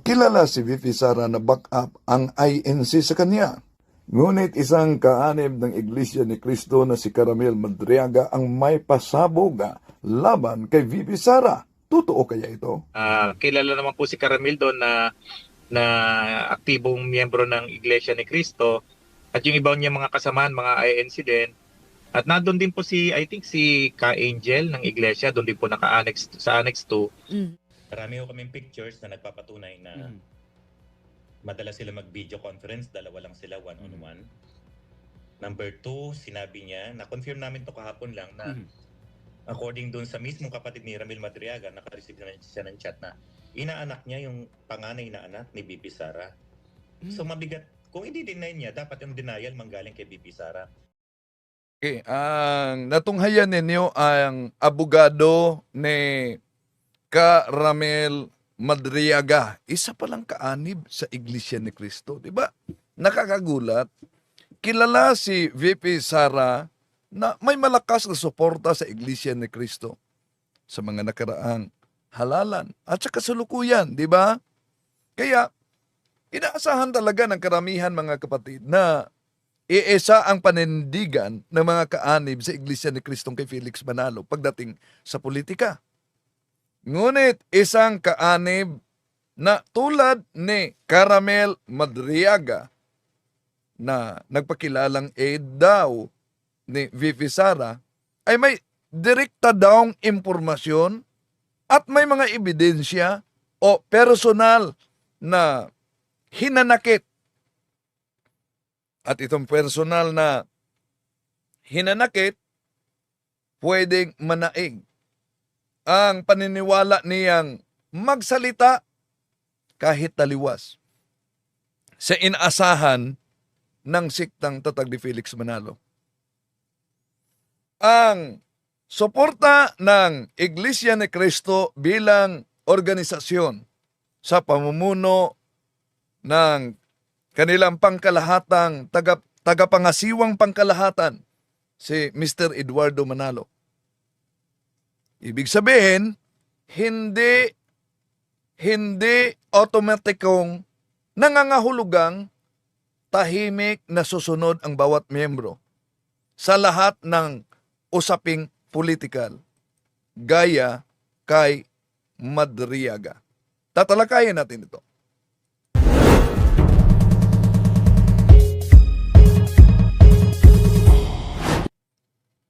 Kilala si VP Sara na backup ang INC sa kanya. Ngunit isang kaanib ng Iglesia ni Cristo na si Caramel Madriaga ang may pasabog laban kay VP Sara. Totoo kaya ito? Kilala naman po si Caramel doon na aktibong miyembro ng Iglesia ni Cristo at yung ibang niya mga kasamaan, mga INC din. At nandun din po I think si Ka-Angel ng Iglesia, doon din po naka-annex sa Annex 2. Marami ko kaming pictures na nagpapatunay na madalas sila mag-video conference, dalawa lang sila one-on-one. Number 2, sinabi niya, na-confirm namin to kahapon lang na according doon sa mismong kapatid ni Ramil Madriaga, naka-receive na siya ng chat na inaanak niya yung panganay na anak ni BP Sara. So mabigat, kung i-deny niya, dapat yung denial manggaling kay BP Sara. Okay, ang natunghayan ninyo ang abogado ni Caramel Madriaga. Isa palang kaanib sa Iglesia ni Cristo, di ba? Nakakagulat. Kilala si VP Sara na may malakas na suporta sa Iglesia ni Cristo sa mga nakaraang halalan at sa kasalukuyan, di ba? Kaya, inaasahan talaga ng karamihan mga kapatid na iisa ang panindigan ng mga kaanib sa Iglesia ni Cristo kay Felix Manalo pagdating sa politika. Ngunit isang kaanib na tulad ni Caramel Madriaga na nagpakilalang aide daw ni VP Sara ay may direkta daw impormasyon at may mga ebidensya o personal na hinanakit. At itong personal na hinanakit pwedeng manaig ang paniniwala niyang magsalita kahit taliwas sa inaasahan ng siktang Tatag ni Felix Manalo. Ang suporta ng Iglesia ni Cristo bilang organisasyon sa pamumuno ng kanilang pangkalahatang tagapangasiwang pangkalahatan si Mr. Eduardo Manalo. Ibig sabihin, hindi automatikong nangangahulugang tahimik na susunod ang bawat miyembro sa lahat ng usaping politikal gaya kay Madriaga. Tatalakayin natin ito.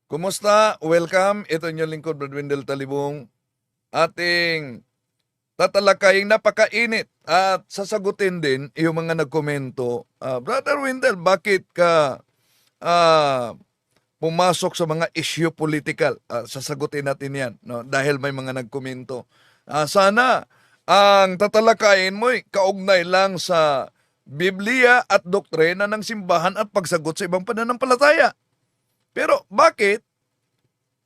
Kumusta? Welcome. Ito inyong lingkod, Brad Wendell Talibong. Ating tatalakaying napakainit at sasagutin din yung mga nagkomento. Brother Wendell, bakit ka pumasok sa mga issue political? Sasagutin natin yan, no? Dahil may mga nagkomento. Sana ang tatalakayin mo kaugnay lang sa Biblia at doktrina ng simbahan at pagsagot sa ibang pananampalataya. Pero bakit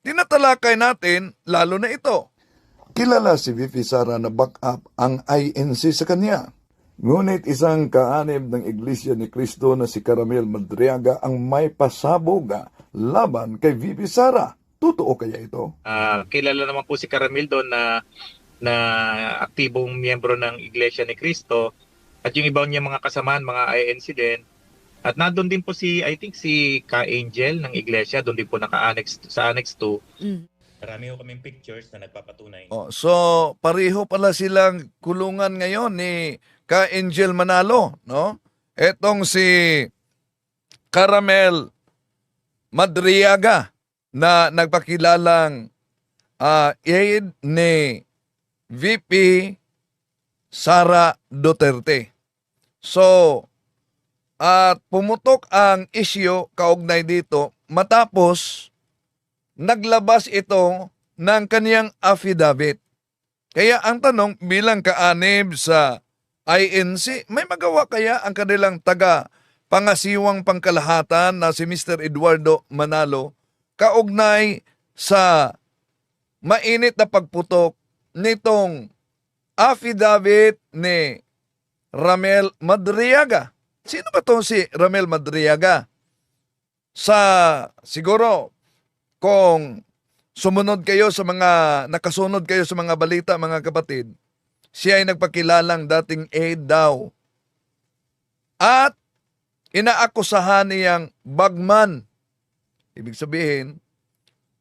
tinatalakay natin lalo na ito? Kilala si VP Sara na backup ang INC sa kanya. Ngunit isang kaanib ng Iglesia ni Cristo na si Caramel Madriaga ang may pasabog laban kay VP Sara. Totoo kaya ito? Kilala naman po si Caramel doon na aktibong miyembro ng Iglesia ni Cristo at yung ibang niya mga kasamaan, mga INC din. At nandun din po I think si Ka-Angel ng Iglesia, doon din po naka-annex sa Annex 2. Marami ko kaming pictures na nagpapatunay. So, pareho pala silang kulungan ngayon ni Ka-Angel Manalo, no? Etong si Caramel Madriaga na nagpakilalang aide ni VP Sara Duterte. So, at pumutok ang isyu kaugnay dito matapos naglabas ito ng kaniyang affidavit. Kaya ang tanong bilang kaanib sa INC, may magawa kaya ang kanilang pangasiwang pangkalahatan na si Mr. Eduardo Manalo kaugnay sa mainit na pagputok nitong affidavit ni Ramel Madriaga? Sino ba to si Ramel Madriaga? Siguro, kung nakasunod kayo sa mga balita, mga kapatid, siya ay nagpakilalang dating aide daw. At inaakusahan niyang bagman. Ibig sabihin,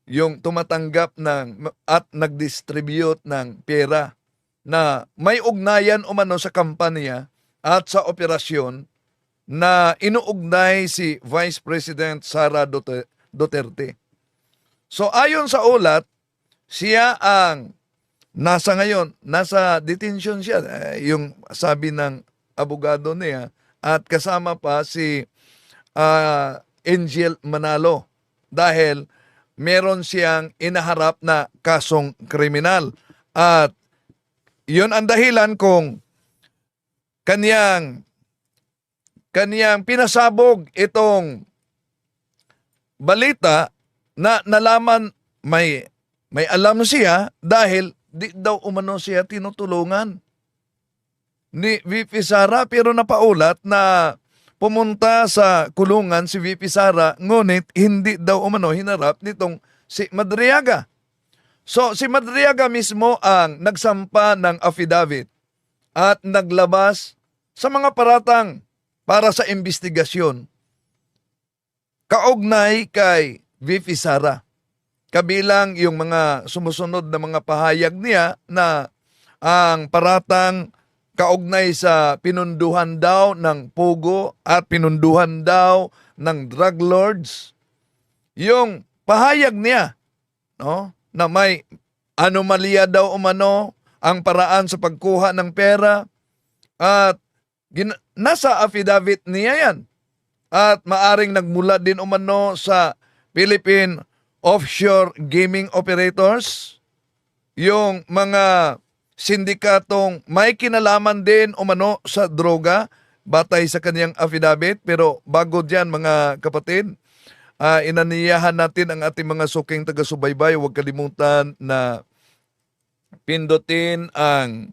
yung tumatanggap ng at nagdistribute ng pera na may ugnayan umano sa kampanya at sa operasyon na inuugnay si Vice President Sara Duterte. So ayon sa ulat, siya ang nasa detention siya, yung sabi ng abogado niya, at kasama pa si Angel Manalo dahil meron siyang inaharap na kasong kriminal. At yun ang dahilan kung kaniyang pinasabog itong balita na nalaman may alam siya dahil di daw umano siya tinutulungan ni VP Sara, pero napaulat na pumunta sa kulungan si VP Sara, ngunit hindi daw umano hinarap nitong si Madriaga. So si Madriaga mismo ang nagsampa ng affidavit at naglabas sa mga paratang para sa investigasyon kaugnay kay VP Sara. Kabilang yung mga sumusunod na mga pahayag niya na ang paratang kaugnay sa pinunduhan daw ng pugo at pinunduhan daw ng drug lords. Yung pahayag niya, no, na may anomalya daw umano ang paraan sa pagkuha ng pera at nasa affidavit niya yan. At maaring nagmula din umano sa Philippine Offshore Gaming Operators, yung mga sindikatong may kinalaman din umano sa droga batay sa kaniyang affidavit. Pero bago diyan mga kapatid, inaniyahan natin ang ating mga suking taga-subaybay. Huwag kalimutan na pindutin ang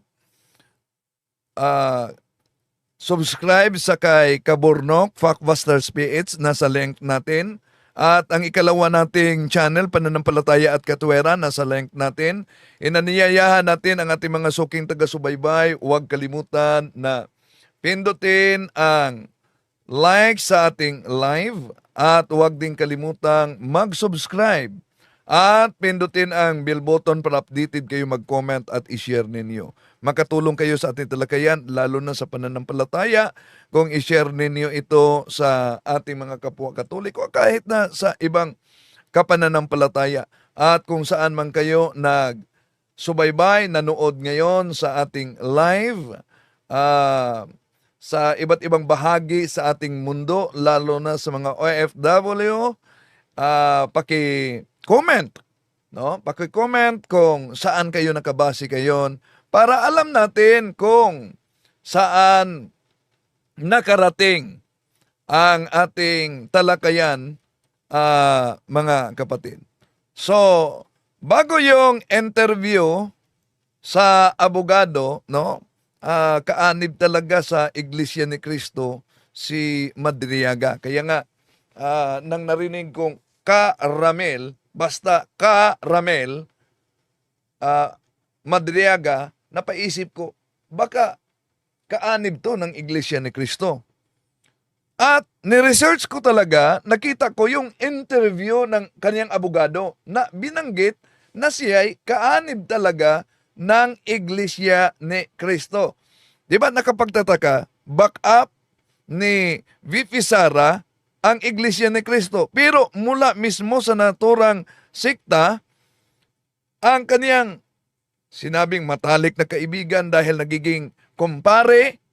subscribe sa kay Kaburnok, Factbusters PH, nasa link natin. At ang ikalawa nating channel, Pananampalataya at Katwiran, nasa link natin. Inaniyayahan natin ang ating mga suking taga-subaybay. Huwag kalimutan na pindutin ang like sa ating live at huwag din kalimutang mag-subscribe at pindutin ang bell button para updated kayo, mag-comment at i-share ninyo. Makatulong kayo sa ating talakayan, lalo na sa pananampalataya, kung i-share ninyo ito sa ating mga kapwa Katoliko kahit na sa ibang kapananampalataya. At kung saan man kayo nagsubaybay, nanood ngayon sa ating live, sa iba't ibang bahagi sa ating mundo, lalo na sa mga OFW, paki-comment, no? Paki-comment kung saan kayo nakabase kayon para alam natin kung saan nakarating ang ating talakayan, mga kapatid. So, bago yung interview sa abogado, no? Kaanib talaga sa Iglesia ni Cristo si Madriaga. Kaya nga, nang narinig kong Ka-Ramel, basta Ka-Ramel, Madriaga, napaisip ko, baka kaanib to ng Iglesia ni Cristo. At ni-research ko talaga, nakita ko yung interview ng kanyang abogado na binanggit na siya'y kaanib talaga ng Iglesia ni Cristo. Di ba nakapagtataka, back up ni VP Sara ang Iglesia ni Cristo. Pero mula mismo sa naturang sikta, ang kaniyang sinabing matalik na kaibigan dahil nagiging kumpare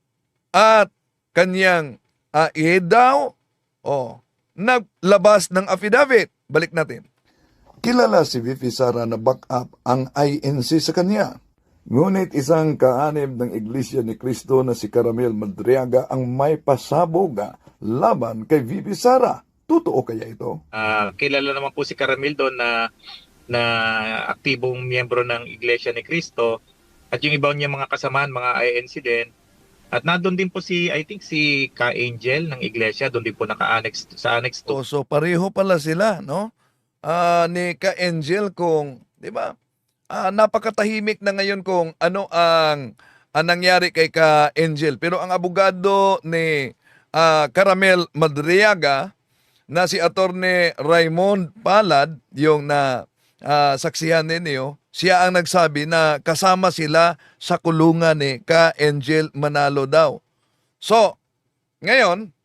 at kanyang daw naglabas ng affidavit. Balik natin. Kilala si VP Sara na back up ang INC sa kanya. Ngunit isang kaanib ng Iglesia ni Cristo na si Caramel Madriaga ang may pasabog laban kay VP Sara. Totoo kaya ito? Kilala naman po si Caramel doon na aktibong miyembro ng Iglesia ni Cristo at yung iba niya mga kasamaan, mga INC din. At nandun din po I think si Ka-Angel ng Iglesia, doon din po naka-annex sa Annex 2. So pareho pala sila, no? Ni Ka-Angel kung, di ba? Napakatahimik na ngayon kung ano ang ang nangyari kay ka Angel. Pero ang abogado ni Caramel Madriaga na si Attorney Raymond Palad, yung na saksihan ninyo, siya ang nagsabi na kasama sila sa kulungan ni ka Angel Manalo daw. So, ngayon,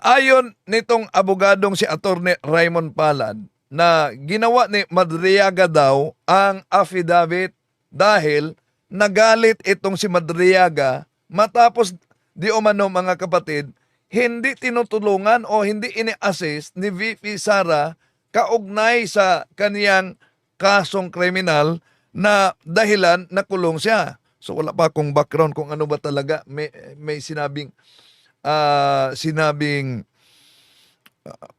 ayon nitong abogadong si Attorney Raymond Palad na ginawa ni Madriaga daw ang affidavit dahil nagalit itong si Madriaga matapos di umano mga kapatid, hindi tinutulungan o hindi ini-assist ni VP Sara kaugnay sa kaniyang kasong kriminal na dahilan na kulong siya. So wala pa akong background kung ano ba talaga may sinabing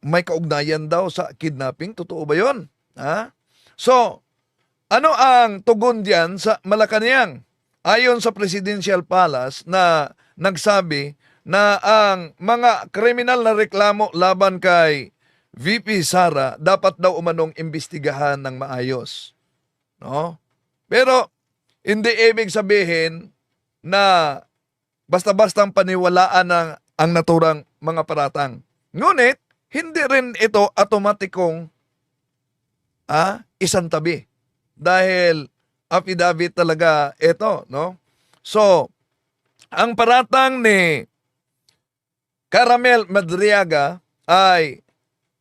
may kaugnayan daw sa kidnapping. Totoo ba yun? Ha? So, ano ang tugon diyan sa Malacanang? Ayon sa Presidential Palace na nagsabi na ang mga kriminal na reklamo laban kay VP Sara dapat daw umanong imbestigahan ng maayos. No? Pero hindi ibig sabihin na basta-bastang paniwalaan ang naturang mga paratang. Ngunit, hindi rin ito automatikong isang tabi. Dahil affidavit talaga ito, no? So, ang paratang ni Caramel Madriaga ay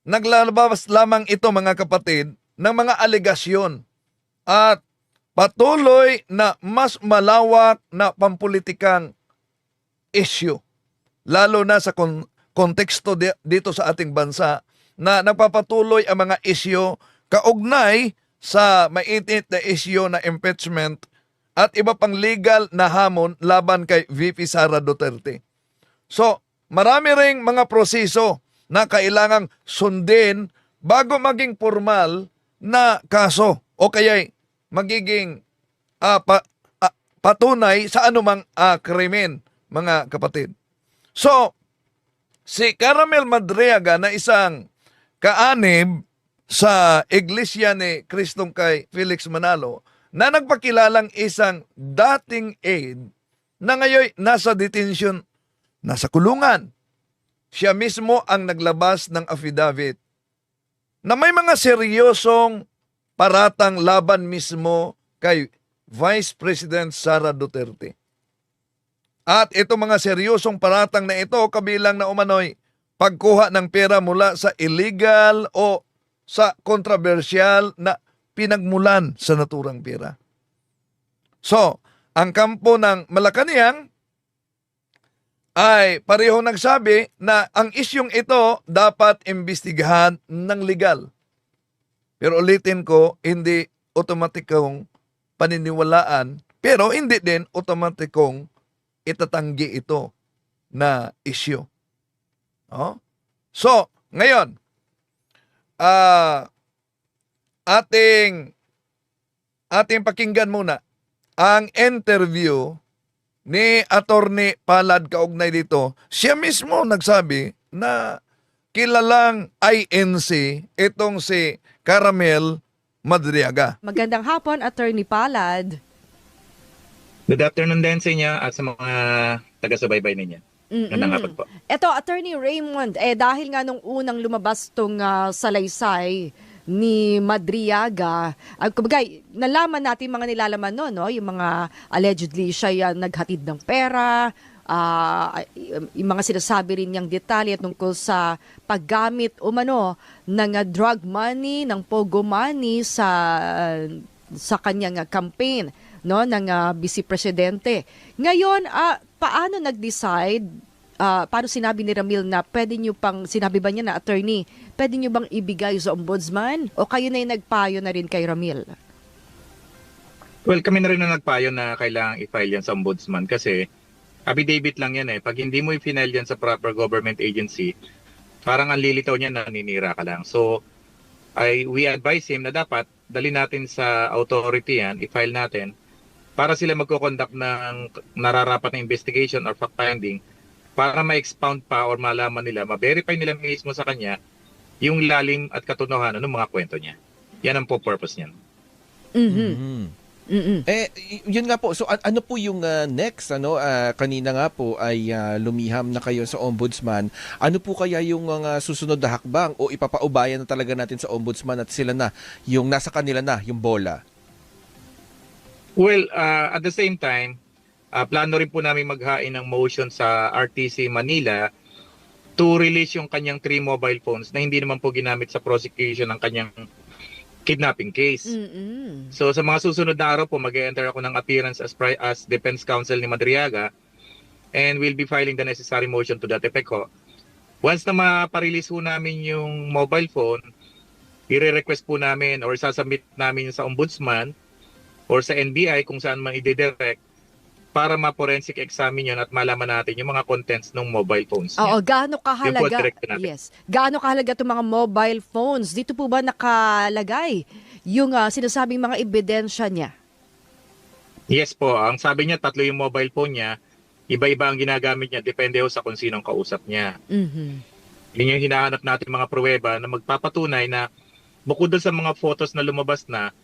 naglalabas lamang ito mga kapatid ng mga alegasyon at patuloy na mas malawak na pampulitikang issue. Lalo na sa konteksto dito sa ating bansa na nagpapatuloy ang mga issue kaugnay sa mainit na issue na impeachment at iba pang legal na hamon laban kay VP Sara Duterte. So, marami ring mga proseso na kailangang sundin bago maging formal na kaso o kaya magiging patunay sa anumang krimen, mga kapatid. So, si Caramel Madriaga na isang kaanib sa Iglesia ni Kristong kay Felix Manalo na nagpakilalang isang dating aide na ngayon nasa detention, nasa kulungan. Siya mismo ang naglabas ng affidavit na may mga seryosong paratang laban mismo kay Vice President Sara Duterte. At itong mga seryosong paratang na ito kabilang na umano'y pagkuha ng pera mula sa illegal o sa kontrobersyal na pinagmulan sa naturang pera. So, ang kampo ng Malacanang ay parehong nagsabi na ang isyong ito dapat imbestigahan ng legal. Pero ulitin ko, hindi otomatikong paniniwalaan, pero hindi din otomatikong itatanggi ito na issue. Oh? So, ngayon, ating pakinggan muna ang interview ni Attorney Palad kaugnay dito. Siya mismo nagsabi na kilalang INC itong si Caramel Madriaga. Magandang hapon, Attorney Palad. Good afternoon din sa inyo at sa mga taga-subaybay ninyo. Magandang hapon po. Ito, Attorney Raymond, dahil nga nung unang lumabas tong salaysay ni Madriaga, kumbaga, nalaman natin mga nilalaman no, yung mga allegedly siya naghatid ng pera, yung mga sinasabi rin niyang detalye tungkol sa paggamit umano ng drug money, ng pogo money sa kanyang campaign no ng Vice Presidente. Ngayon, paano nag-decide, paano sinabi ni Ramil na pwede nyo pang, sinabi ba niya na attorney, pwede nyo bang ibigay sa ombudsman o kayo na yung nagpayo na rin kay Ramil? Well, kami na rin na nagpayo na kailangang i-file yan sa ombudsman kasi affidavit lang yan eh. Pag hindi mo i-file yan sa proper government agency, parang ang lilitaw niya na naninira ka lang. So, we advise him na dapat dali natin sa authority yan, i-file natin para sila magko-conduct ng nararapat na investigation or fact-finding para ma-expound pa or malaman nila, ma-verify nila mismo sa kanya yung lalim at katotohanan ng mga kwento niya. Yan ang po purpose niyan. Mm-hmm. Mm-mm. Yun nga po. So ano po yung next kanina nga po ay lumiham na kayo sa ombudsman. Ano po kaya yung susunod na hakbang o ipapaubayan na talaga natin sa ombudsman at sila na yung nasa kanila na yung bola? Well, at the same time, plano rin po namin maghain ng motion sa RTC Manila to release yung kanyang 3 mobile phones na hindi naman po ginamit sa prosecution ng kanyang kidnapping case. Mm-mm. So sa mga susunod na araw po, mag-enter ako ng appearance as defense counsel ni Madriaga, and we'll be filing the necessary motion to that effect ho. Once na maparelease po namin yung mobile phone, i-request po namin or sasubmit namin sa ombudsman or sa NBI kung saan man i-direct para ma-forensic examine yun at malaman natin yung mga contents ng mobile phones Oo, niya. gaano Yun po ang kahalaga? direct natin. Yes. Gaano kahalaga itong mga mobile phones? Dito po ba nakalagay yung sinasabing mga ebidensya niya? Yes po, ang sabi niya 3 yung mobile phone niya, iba-iba ang ginagamit niya, depende ho sa kung sinong kausap niya. Mhm. Yun yung hinahanap natin mga pruweba na magpapatunay na bukod doon sa mga photos na lumabas na,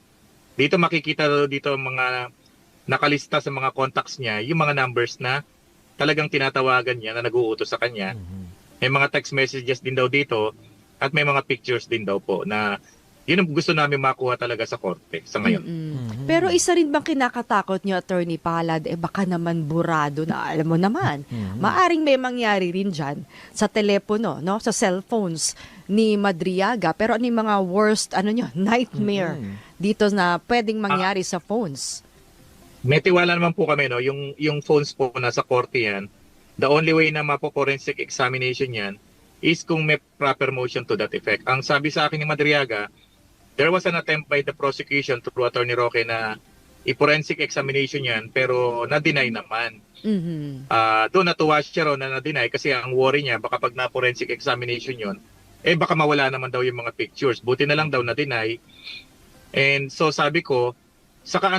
dito makikita dito mga nakalista sa mga contacts niya, yung mga numbers na talagang tinatawagan niya na nag-uutos sa kanya. May mga text messages din daw dito at may mga pictures din daw po na yun ang gusto namin makuha talaga sa korte sa ngayon. Mm-mm. Pero isa rin bang kinakatakot niyo, Attorney Palad, baka naman burado na, alam mo naman, maaring may mangyari rin dyan sa telepono, no? Sa cellphones ni Madriaga. Pero ano yung mga worst, nightmare dito na pwedeng mangyari sa phones? May tiwala naman po kami, no? Yung phones po nasa korte yan, the only way na mapo-forensic examination yan is kung may proper motion to that effect. Ang sabi sa akin ni Madriaga, there was an attempt by the prosecution through Attorney Roque na i-forensic examination yan pero na-deny naman. Mhm. Doon natuwa siya raw na na-deny kasi ang worry niya baka pag na-forensic examination yon baka mawala naman daw yung mga pictures. Buti na lang daw na-deny. And so sabi ko, saka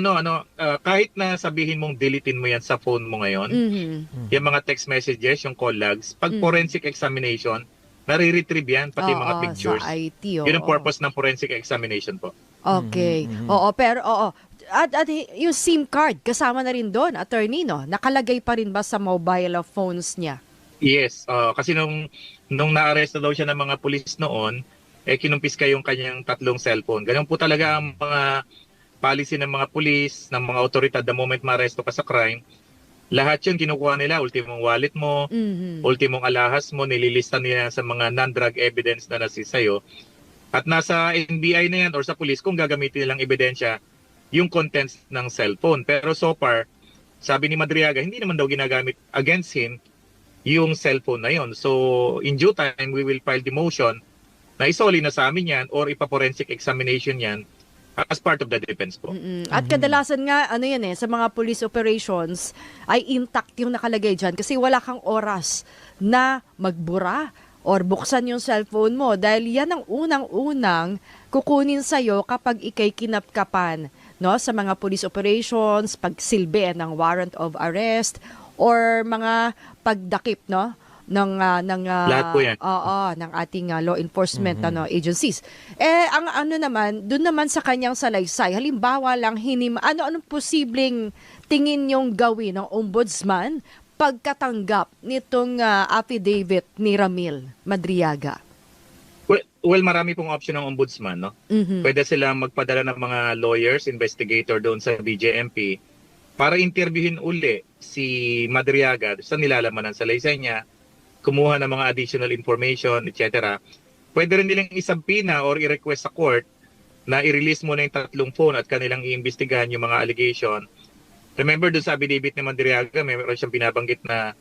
kahit na sabihin mong deletein mo yan sa phone mo ngayon, Mhm. yung mga text messages, yung call logs, pag forensic examination, nare-retrieve yan, pati mga Oo, pictures. sa IT, Yun ang oo. purpose ng forensic examination po. Okay. Oo, pero oo. At yung SIM card, kasama na rin doon, attorney, no? Nakalagay pa rin ba sa mobile phones niya? Yes, kasi nung na-arrest daw siya ng mga pulis noon, kinumpiska yung kanyang 3 cellphone. Ganun po talaga ang mga policy ng mga pulis, ng mga otoridad, the moment ma-arresto ka sa crime, lahat yun kinukuha nila, ultimong wallet mo, Mhm. ultimong alahas mo, nililista nila sa mga non-drug evidence na nasi sa'yo. At nasa NBI na yan or sa pulis kung gagamitin nilang ebidensya yung contents ng cellphone. Pero so far, sabi ni Madriaga, hindi naman daw ginagamit against him yung cellphone na yon. So in due time, we will file the motion na isoli na sa amin yan or ipa-forensic examination yan as part of the defense po. Mm-mm. At kadalasan nga, sa mga police operations, ay intact yung nakalagay dyan kasi wala kang oras na magbura or buksan yung cellphone mo dahil yan ang unang-unang kukunin sa'yo kapag ikay kinapkapan, no? Sa mga police operations, pagsilbi ng warrant of arrest or mga pagdakip, no? ng Lahat po yan. ng ating law enforcement agencies. Ang naman, doon naman sa kanyang salaysay, halimbawa lang anong posibleng tingin yung gawin ng ombudsman pagkatanggap nitong affidavit ni Ramil Madriaga? Well, marami pong option ng ombudsman, no? Mhm. Pwede silang magpadala ng mga lawyers, investigator doon sa BJMP para interviewin uli si Madriaga sa nilalaman ng salaysay niya, kumuha ng mga additional information, etc. Pwede rin nilang isabpina or i-request sa court na i-release muna yung 3 phone at kanilang iimbestigahan yung mga allegation. Remember doon sa affidavit ni Madriaga, mayroon siyang binabanggit na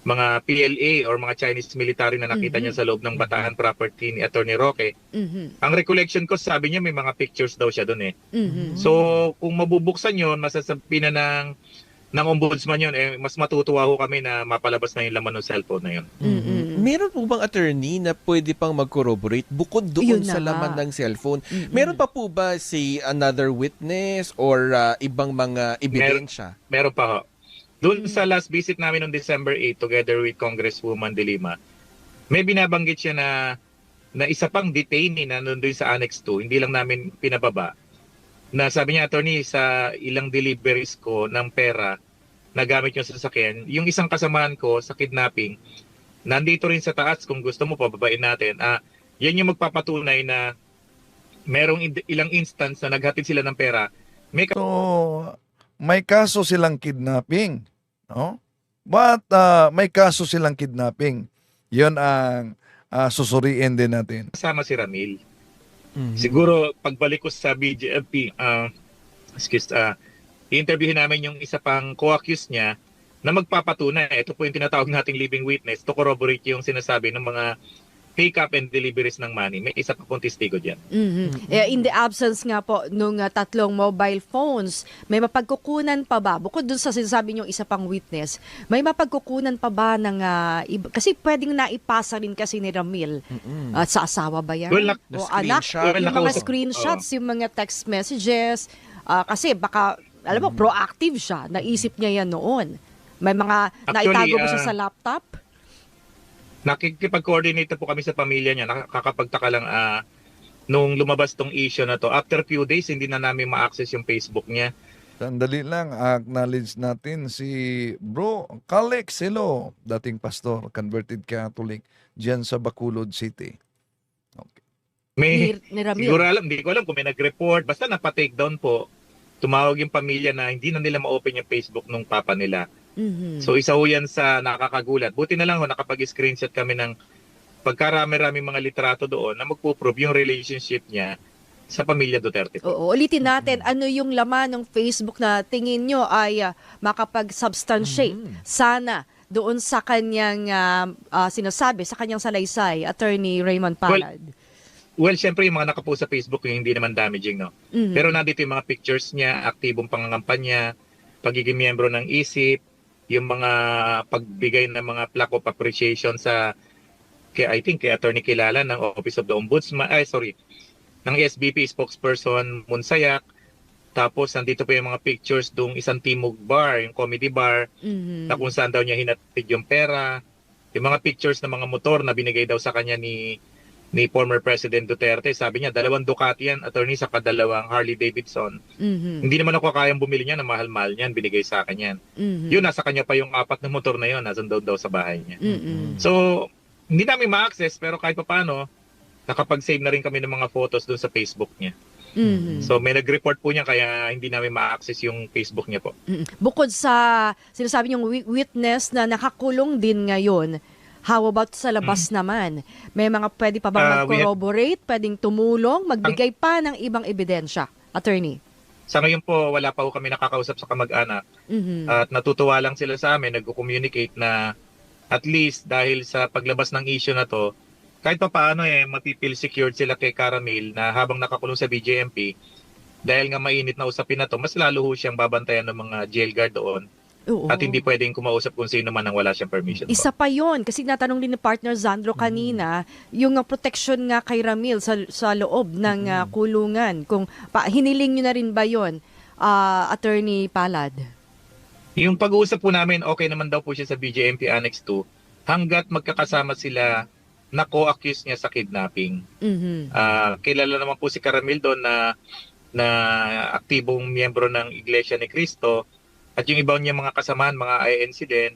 mga PLA or mga Chinese military na nakita niya sa loob ng Bataan property ni Attorney Roque. Mhm. Ang recollection ko, sabi niya may mga pictures daw siya doon . Mhm. So kung mabubuksan yun, masasabpina ng ombudsman yun, mas matutuwa ho kami na mapalabas na yung laman ng cellphone na yun. Mhm. Meron po bang attorney na pwede pang mag-corroborate bukod doon Yun na sa nga. laman ng cellphone? Meron pa po ba si another witness or ibang mga ebidensya? Meron pa ho. Doon sa last visit namin noong December 8 together with Congresswoman De Lima, may binabanggit siya na isa pang detainee na nandun sa Annex 2, hindi lang namin pinababa, na sabi niya, attorney, sa ilang deliveries ko ng pera na gamit yung sasakyan, yung isang kasamahan ko sa kidnapping, nandito rin sa taas, kung gusto mo, pababain natin. Yan yung magpapatunay na merong ilang instance na naghatid sila ng pera. May So, may kaso silang kidnapping, no? But may kaso silang kidnapping. 'Yon ang susuriin din natin. kasama si Ramil. Mhm. Siguro, pagbalik ko sa BJFP, i-interviewin namin yung isa pang co-accused niya na magpapatunay. Ito po yung tinatawag nating living witness to corroborate yung sinasabi ng mga pick-up and deliveries ng money. May isa pa pong testigo dyan. In the absence nga po nung tatlong mobile phones, may mapagkukunan pa ba? Bukod dun sa sinasabi niyong isa pang witness, may mapagkukunan pa ba ng kasi pwedeng naipasa rin kasi ni Ramil at sa asawa ba yan? Well, na O anak, screenshot. Well, yung mga nakausap. screenshots, yung mga text messages, kasi baka, alam mo, proactive siya. Naisip niya yan noon. May mga Actually, naitago ba siya sa laptop? Nakikipag-coordinate po kami sa pamilya niya. Nakakapagtaka lang nung lumabas tong issue na to. After few days, hindi na namin ma-access yung Facebook niya. Sandali lang, acknowledge natin si Bro Calix Silo, dating pastor, converted Catholic, diyan sa Bacolod City. Okay. Ni Ramil. Siguro hindi ko alam kung may nag-report. Basta napa-take down po. Tumawag yung pamilya na hindi na nila ma-open yung Facebook nung papa nila. Mhm. So isa ho yan sa nakakagulat. Buti na lang ho, nakapag-screenshot kami ng pagkarami-rami mga litrato doon na magpo-prove yung relationship niya sa pamilya Duterte po. Oo, ulitin natin, ano yung laman ng Facebook na tingin nyo ay makapag-substantiate sana doon sa kanyang sinasabi, sa kanyang salaysay, Attorney Raymond Palad? Well, syempre yung mga nakapost sa Facebook yung hindi naman damaging, no? Mhm. Pero nandito yung mga pictures niya, aktibong pangangampanya, pagiging miyembro ng ISIP, yung mga pagbigay ng mga plaque of appreciation kay Attorney Kilala ng Office of the Ombudsman, ng SBP spokesperson Munsayak. Tapos nandito pa yung mga pictures dung isang Timog bar, yung comedy bar, Mhm. na kung saan daw niya hinatid yung pera. Yung mga pictures ng mga motor na binigay daw sa kanya ni former President Duterte. Sabi niya, 2 Ducati yan, attorney, sa 2 Harley Davidson. Mhm. Hindi naman ako kayang bumili niya na mahal-mahal niyan, binigay sa akin yan. Mhm. Yun, nasa kanya pa yung 4 na motor na yun, nasan daw sa bahay niya. Mhm. So, hindi namin ma-access, pero kahit pa paano, nakapag-save na rin kami ng mga photos doon sa Facebook niya. Mhm. So, may nag-report po niya, kaya hindi namin ma-access yung Facebook niya po. Mhm. Bukod sa sinasabi niyong witness na nakakulong din ngayon, how about sa labas naman? May mga pwede pa bang mag-corroborate, pwedeng tumulong, magbigay pa ng ibang ebidensya? Attorney? Sa ngayon po, wala pa po kami nakakausap sa kamag-anak. Mhm. At natutuwa lang sila sa amin, nag-communicate na at least dahil sa paglabas ng issue na to, kahit pa paano mapipil secured sila kay Caramel na habang nakakulong sa BJMP, dahil nga mainit na usapin na to, mas lalo ho siyang babantayan ng mga jail guard doon. Oo. At hindi pwedeng kumausap kung sino man nang wala siyang permission po. Isa pa yon kasi natanong din ni partner Zandro kanina, yung protection nga kay Ramil sa loob ng kulungan. Kung hiniling nyo na rin ba yon, Attorney Palad? Yung pag-uusap po namin, okay naman daw po siya sa BJMP Annex 2 hanggat magkakasama sila na co-accuse niya sa kidnapping. Mhm. Kilala naman po si Caramel doon na aktibong miyembro ng Iglesia ni Cristo at yung ibang niya mga kasamahan, mga INC din.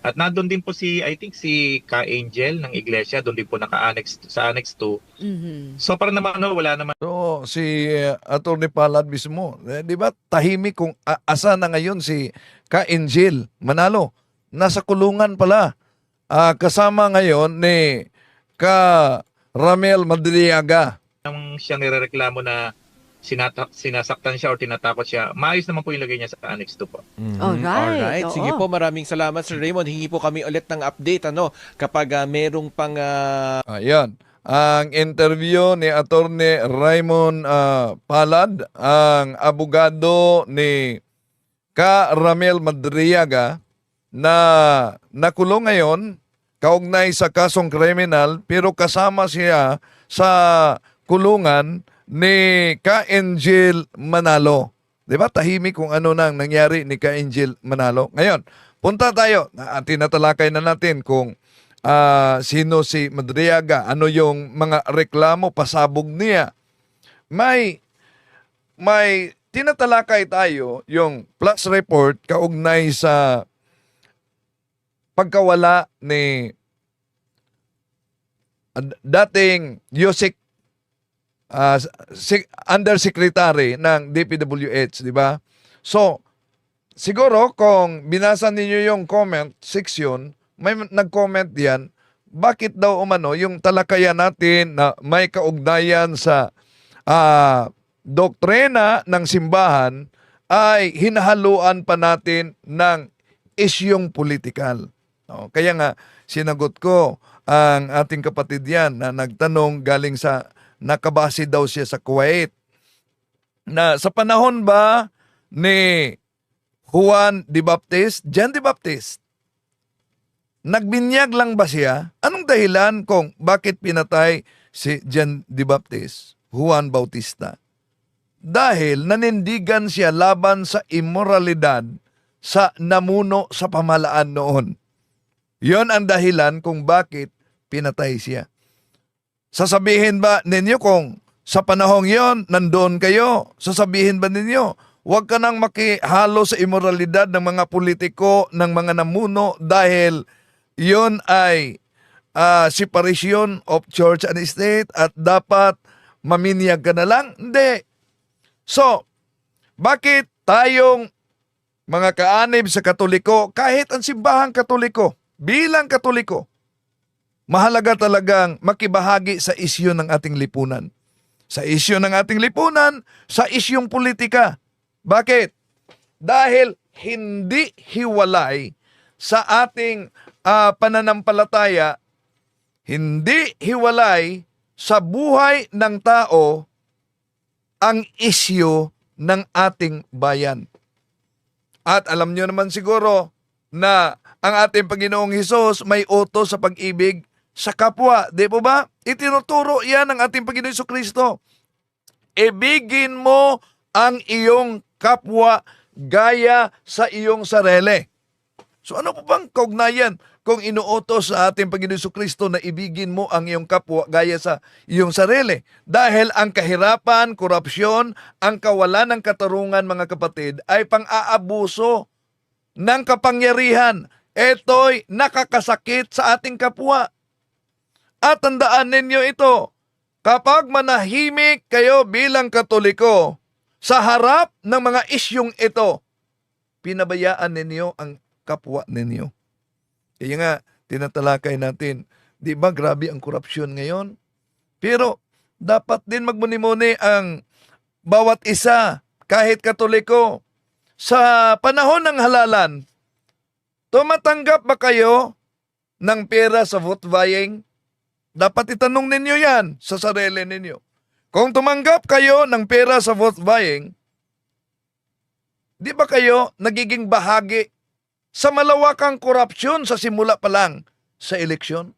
At nandun din po si Ka Angel ng Iglesia, doon din po naka-annex sa Annex 2. Mhm. So para naman wala naman So, si Atty. Palad mismo, di ba, tahimik kung asa na ngayon si Ka-Angel Manalo. Nasa kulungan pala. Kasama ngayon ni Ka-Ramel Madriaga. siyang nirereklamo na sinasaktan siya o tinatakot siya. Maayos naman po yung lagay niya sa Annex 2 po. Alright, Sige oo. po, maraming salamat Sir Raymond. Hingi po kami ulit ng update kapag merong pang Ayan. Ang interview ni Atty. Raymond Palad, ang abogado ni Ka-Ramel Madriaga na nakulong ngayon kaugnay sa kasong kriminal pero kasama siya sa kulungan ni Ka-Angel Manalo. Di ba? Tahimik kung ano nang nangyari ni Ka-Angel Manalo. Ngayon, punta tayo. Tinatalakay na natin kung sino si Madriaga, ano yung mga reklamo, pasabog niya. May may tinatalakay tayo yung plus report kaugnay sa pagkawala ni dating Yusek Undersecretary ng DPWH, di ba? So, siguro kung binasa ninyo yung comment section, may nag-comment diyan, bakit daw umano yung talakayan natin na may kaugnayan sa doktrina ng simbahan ay hinahaluan pa natin ng isyong politikal. No? Kaya nga, sinagot ko ang ating kapatid yan na nagtanong galing sa nakabase daw siya sa Kuwait na sa panahon ba ni Juan de Baptist, nagbinyag lang ba siya? Anong dahilan kung bakit pinatay si Juan Bautista? Dahil nanindigan siya laban sa immoralidad sa namuno sa pamahalaan noon. Yon ang dahilan kung bakit pinatay siya. Sasabihin ba ninyo kung sa panahong yon nandoon kayo? Sasabihin ba ninyo, huwag ka nang makihalo sa immoralidad ng mga politiko, ng mga namuno dahil yon ay separation of church and state at dapat maminyag ka na lang? Hindi. So, bakit tayong mga kaanib sa Katoliko, kahit ang simbahang Katoliko, bilang Katoliko, mahalaga talagang makibahagi sa isyu ng ating lipunan. Sa isyu ng ating lipunan, sa isyong politika. Bakit? Dahil hindi hiwalay sa ating pananampalataya, hindi hiwalay sa buhay ng tao ang isyu ng ating bayan. At alam nyo naman siguro na ang ating Panginoong Hesus may utos sa pag-ibig sa kapwa. Di po ba? Itinuturo yan ng ating Panginoong Jesucristo. Ibigin mo ang iyong kapwa gaya sa iyong sarili. So ano po bang kaugnayan kung inuutos sa ating Panginoong Jesucristo na ibigin mo ang iyong kapwa gaya sa iyong sarili? Dahil ang kahirapan, korupsyon, ang kawalan ng katarungan, mga kapatid, ay pang-aabuso ng kapangyarihan. Ito'y nakakasakit sa ating kapwa. At tandaan ninyo ito, kapag manahimik kayo bilang Katoliko sa harap ng mga isyong ito, pinabayaan ninyo ang kapwa ninyo. Kaya nga, tinatalakay natin, di ba grabe ang korupsyon ngayon? Pero dapat din magmuni-muni ang bawat isa, kahit Katoliko. Sa panahon ng halalan, tumatanggap ba kayo ng pera sa vote buying? Dapat itanong ninyo yan sa sarili ninyo. Kung tumanggap kayo ng pera sa vote buying, di ba kayo nagiging bahagi sa malawakang korupsyon sa simula pa lang sa eleksyon?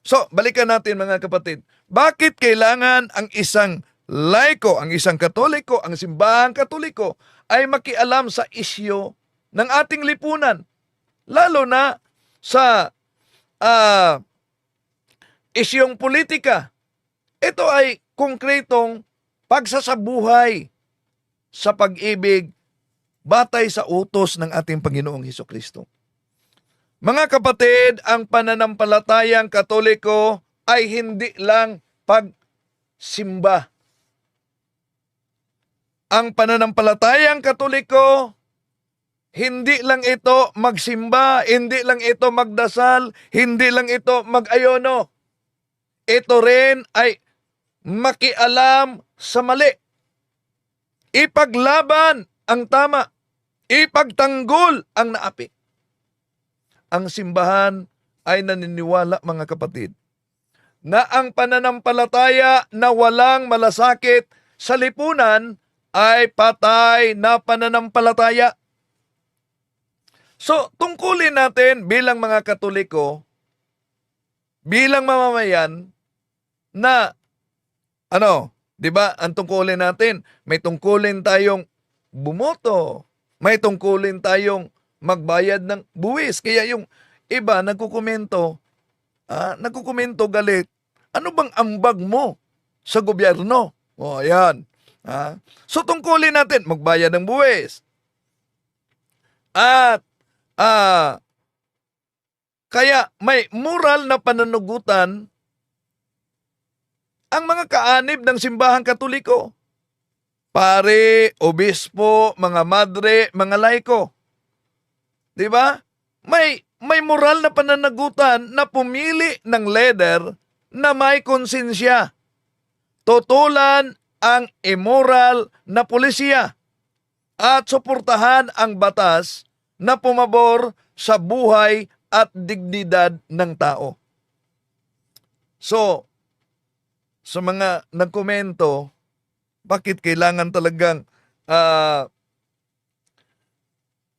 So, balikan natin mga kapatid. Bakit kailangan ang isang laiko, ang isang Katoliko, ang simbahang Katoliko ay makialam sa isyu ng ating lipunan? Lalo na sa isyong politika. Ito ay konkretong pagsasabuhay sa pag-ibig batay sa utos ng ating Panginoong Hesukristo. Mga kapatid, ang pananampalatayang Katoliko ay hindi lang pagsimba. Ang pananampalatayang Katoliko, hindi lang ito magsimba, hindi lang ito magdasal, hindi lang ito mag-ayono. Ito rin ay makialam sa mali. Ipaglaban ang tama. Ipagtanggol ang naapi. Ang simbahan ay naniniwala, mga kapatid, na ang pananampalataya na walang malasakit sa lipunan ay patay na pananampalataya. So, tungkulin natin bilang mga Katoliko, bilang mamamayan, na, di ba, ang tungkulin natin, may tungkulin tayong bumoto, may tungkulin tayong magbayad ng buwis. Kaya yung iba nagkukomento galit. Ano bang ambag mo sa gobyerno? O, ayan. So tungkulin natin, magbayad ng buwis. At kaya may moral na pananugutan ang mga kaanib ng simbahang Katoliko. Pare, obispo, mga madre, mga laiko. 'Di ba? May moral na pananagutan na pumili ng leader na may konsensya. Tutulan ang immoral na pulisya at suportahan ang batas na pumabor sa buhay at dignidad ng tao. So, sa mga nagkomento, bakit kailangan talagang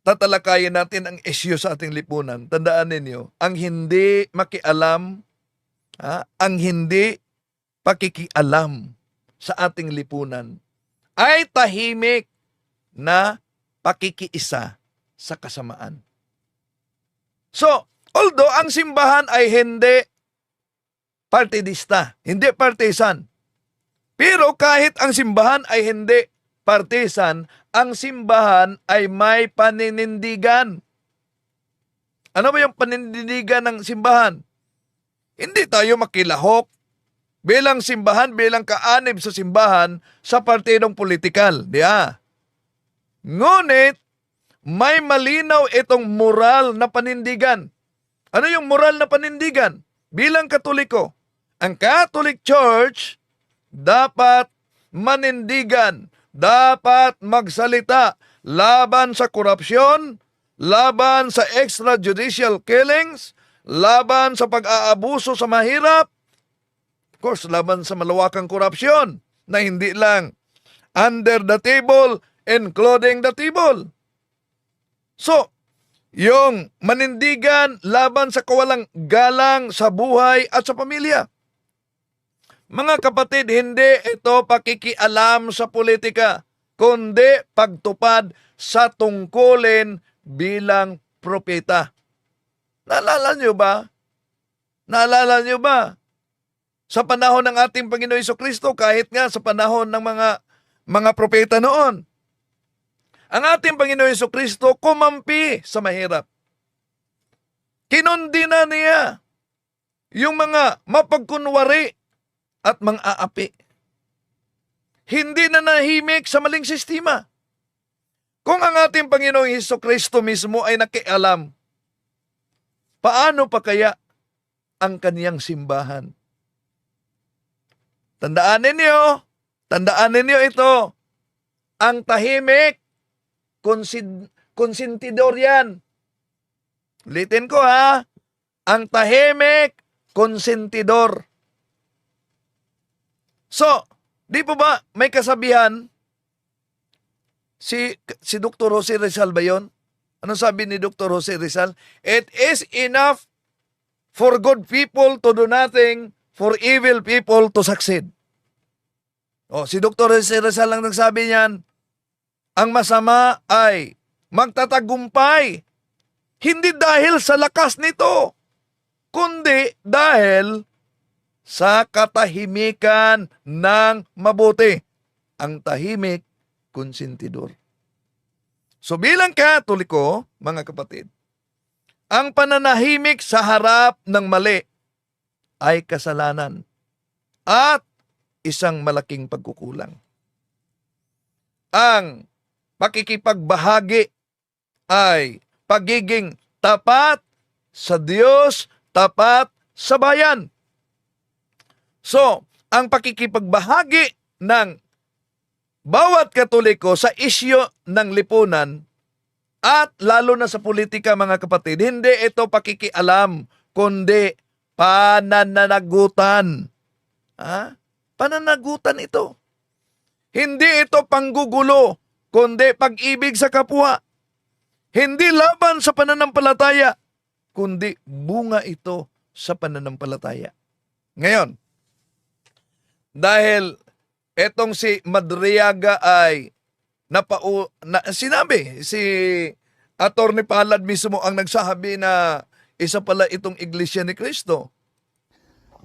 tatalakayin natin ang isyu sa ating lipunan? Tandaan ninyo, ang hindi makialam, ang hindi pakikialam sa ating lipunan ay tahimik na pakikiisa sa kasamaan. So, although ang simbahan ay hindi partidista, hindi partisan, pero kahit ang simbahan ay hindi partisan, ang simbahan ay may paninindigan. Ano ba yung paninindigan ng simbahan? Hindi tayo makilahok bilang simbahan, bilang kaanib sa simbahan sa partidong politikal. Ngunit, may malinaw itong moral na panindigan. Ano yung moral na panindigan? Bilang Katoliko, ang Catholic Church dapat manindigan, dapat magsalita laban sa korupsyon, laban sa extrajudicial killings, laban sa pag-aabuso sa mahirap, of course, laban sa malawakang korupsyon na hindi lang under the table, including the table. So, yung manindigan laban sa kawalang galang sa buhay at sa pamilya. Mga kapatid, hindi ito pakikialam sa politika, kundi pagtupad sa tungkulin bilang propeta. Naalala niyo ba? Naalala niyo ba? Sa panahon ng ating Panginoon Jesucristo, kahit nga sa panahon ng mga propeta noon, ang ating Panginoon Jesucristo kumampi sa mahirap. Kinundina niya yung mga mapagkunwari at mang-aapi. Hindi na nahimik sa maling sistema. Kung ang ating Panginoong Jesucristo mismo ay nakialam, paano pa kaya ang kaniyang simbahan? Tandaan ninyo ito, ang tahimik, konsentidor yan. Ulitin ko ang tahimik, konsentidor. So, di po ba may kasabihan si Dr. Jose Rizal ba yun? Anong sabi ni Dr. Jose Rizal? It is enough for good people to do nothing, for evil people to succeed. Si Dr. Jose Rizal lang nagsabi niyan, ang masama ay magtatagumpay, hindi dahil sa lakas nito, kundi dahil sa katahimikan ng mabuti. Ang tahimik, konsentidor. So bilang Katoliko, mga kapatid, ang pananahimik sa harap ng mali ay kasalanan at isang malaking pagkukulang. Ang pakikipagbahagi ay pagiging tapat sa Diyos, tapat sa bayan. So, ang pakikipagbahagi ng bawat Katoliko sa isyu ng lipunan at lalo na sa politika, mga kapatid, hindi ito pakikialam, kundi pananagutan. Pananagutan ito. Hindi ito panggugulo, kundi pag-ibig sa kapwa. Hindi laban sa pananampalataya, kundi bunga ito sa pananampalataya. Ngayon, dahil etong si Madriaga ay sinabi, si Atty. Palad mismo ang nagsabi na isa pala itong Iglesia ni Cristo.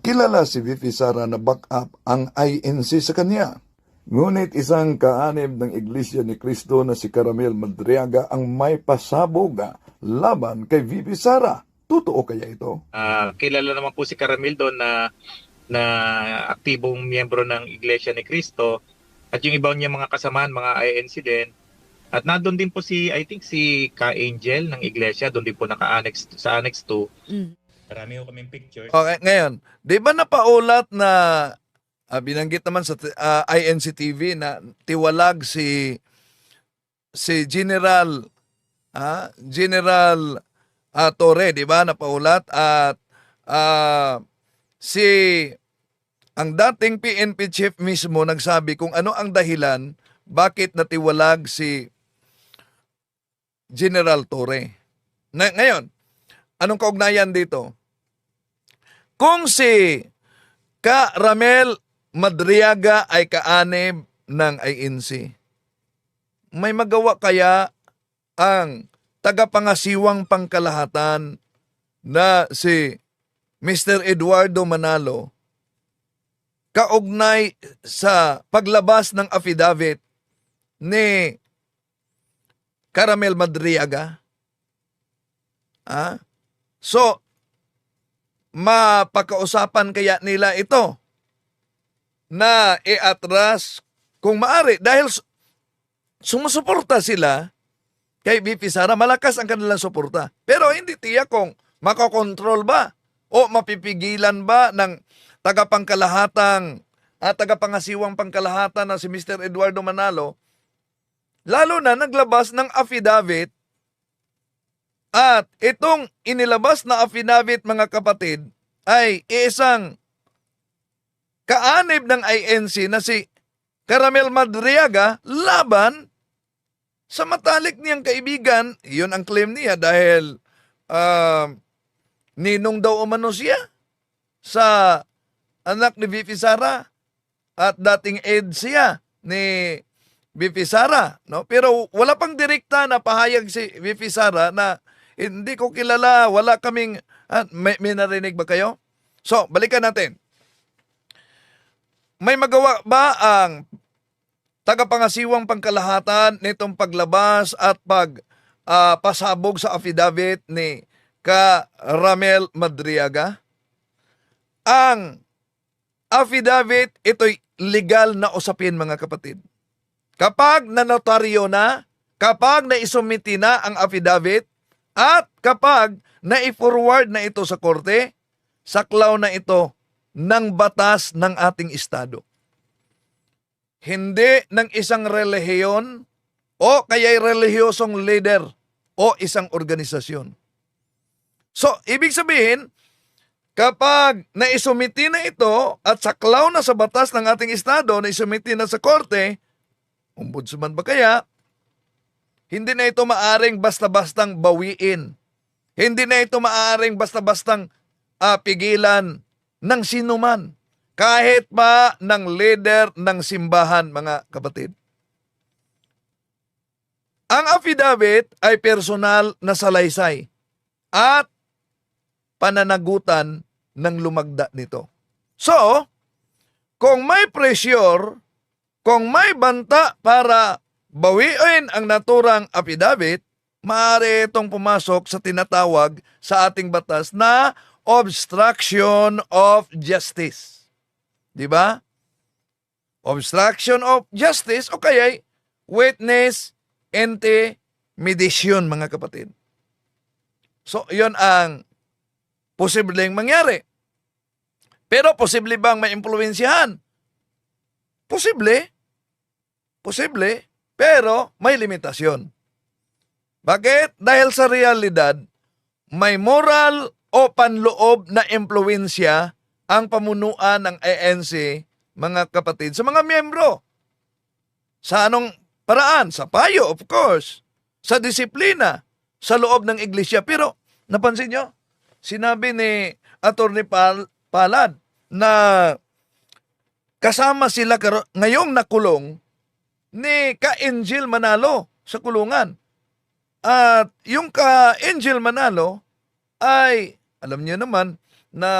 Kilala si VP Sara na back up ang INC sa kanya. Ngunit isang kaanib ng Iglesia ni Cristo na si Caramel Madriaga ang may pasabog laban kay VP Sara. Totoo kaya ito? Kilala naman po si Caramil doon na aktibong miyembro ng Iglesia ni Cristo at yung ibang niya mga kasamahan, mga INC din. At nandun din po I think si Ka Angel ng Iglesia, doon din po naka-annex sa Annex 2. Marami ko kaming pictures. Okay, ngayon, di ba napaulat na binanggit naman sa INC TV na tiwalag si General General Torre, di ba? Napaulat at ang dating PNP chief mismo nagsabi kung ano ang dahilan bakit natiwalag si General Torre. Ngayon, anong kaugnayan dito? Kung si Ka Ramel Madriaga ay kaanib ng INC, may magawa kaya ang tagapangasiwang pangkalahatan na si Mr. Eduardo Manalo kaugnay sa paglabas ng affidavit ni Caramel Madriaga? So, mapakausapan kaya nila ito na iatras kung maari dahil sumusuporta sila kay VP Sara, malakas ang kanilang suporta. Pero hindi tiyak kung makokontrol ba o mapipigilan ba ng tagapangkalahatang at tagapangasiwang pangkalahatan na si Mr. Eduardo Manalo, lalo na naglabas ng affidavit. At itong inilabas na affidavit, mga kapatid, ay isang kaanib ng INC na si Caramel Madriaga laban sa matalik niyang kaibigan. Yun ang claim niya dahil ninong daw umano siya sa anak ni VP Sara at dating aide siya ni VP Sara, no? Pero wala pang direkta na pahayag si VP Sara na hindi ko kilala, wala kaming may narinig ba kayo? So, balikan natin. May magawa ba ang tagapangasiwang pangkalahatan nitong paglabas at pasabog sa affidavit ni Ka Ramel Madriaga? Ang affidavit, ito'y legal na usapin, mga kapatid. Kapag nanotaryo na, kapag naisumiti na ang affidavit, at kapag na-forward na ito sa korte, saklaw na ito ng batas ng ating estado. Hindi ng isang relihiyon o kaya'y relihiyosong leader o isang organisasyon. So, ibig sabihin, kapag naisumiti na ito at saklaw na sa batas ng ating estado, naisumiti na sa korte, ombudsman ba kaya, hindi na ito maaring basta-bastang bawiin. Hindi na ito maaring basta-bastang pigilan ng sinuman. Kahit pa ng leader ng simbahan, mga kapatid. Ang affidavit ay personal na salaysay at pananagutan ng lumagda nito. So, kung may pressure, kung may banta para bawiin ang naturang affidavit, maaari itong pumasok sa tinatawag sa ating batas na obstruction of justice. Di ba? Obstruction of justice o kaya witness intimidation, mga kapatid. So, yon ang posibleng mangyari. Pero posible bang maimpluwensyahan? Posible. Posible. Pero may limitasyon. Bakit? Dahil sa realidad, may moral o panloob na impluwensya ang pamunuan ng ANC, mga kapatid, sa mga miyembro. Sa anong paraan? Sa payo, of course. Sa disiplina, sa loob ng iglesia. Pero, napansin nyo? Sinabi ni Atty. Palad na kasama sila ngayong nakulong ni Ka-Angel Manalo sa kulungan. At yung Ka-Angel Manalo ay, alam niyo naman, na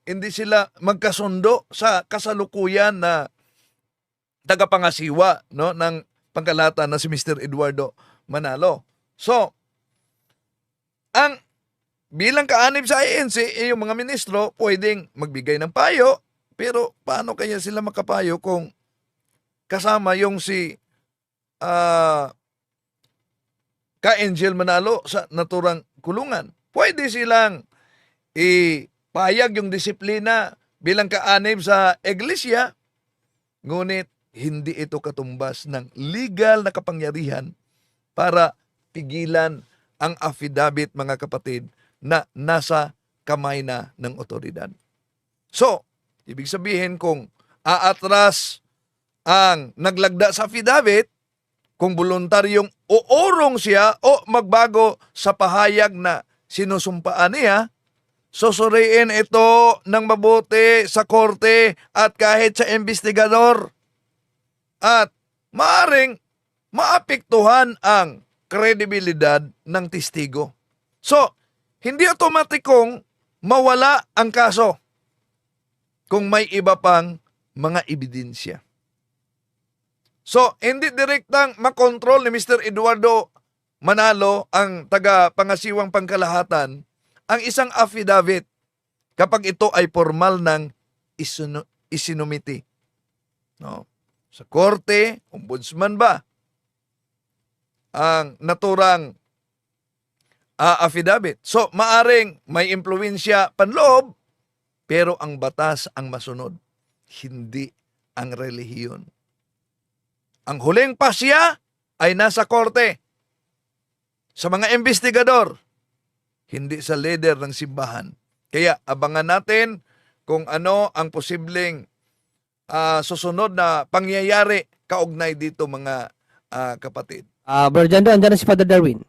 hindi sila magkasundo sa kasalukuyan na tagapangasiwa no ng pangkalahatan na si Mr. Eduardo Manalo. So, ang bilang kaanib sa ANC, yung mga ministro pwedeng magbigay ng payo, pero paano kaya sila makapayo kung kasama yung si Ka-Angel Manalo sa naturang kulungan? Pwede silang ipayag yung disiplina bilang kaanib sa iglesia, ngunit hindi ito katumbas ng legal na kapangyarihan para pigilan ang affidavit, mga kapatid, na nasa kamay na ng otoridad. So, ibig sabihin kung aatras ang naglagda sa affidavit, kung voluntaryong uurong siya o magbago sa pahayag na sinusumpaan niya, susuriin ito ng mabuti sa korte at kahit sa investigador. At maaring maapektuhan ang kredibilidad ng testigo. So, hindi otomatikong mawala ang kaso kung may iba pang mga ebidensya. So, hindi direktang makontrol ni Mr. Eduardo Manalo, ang taga-pangasiwang pangkalahatan, ang isang affidavit kapag ito ay formal ng isinumiti. No? Sa korte, ombudsman ba ang naturang affidavit? So, maaring may impluwensya panloob, pero ang batas ang masunod, hindi ang relihiyon. Ang huling pasya ay nasa korte, sa mga investigador, hindi sa leader ng simbahan. Kaya abangan natin kung ano ang posibleng susunod na pangyayari kaugnay dito, mga kapatid. Brother Jando, andyan na si Father Darwin.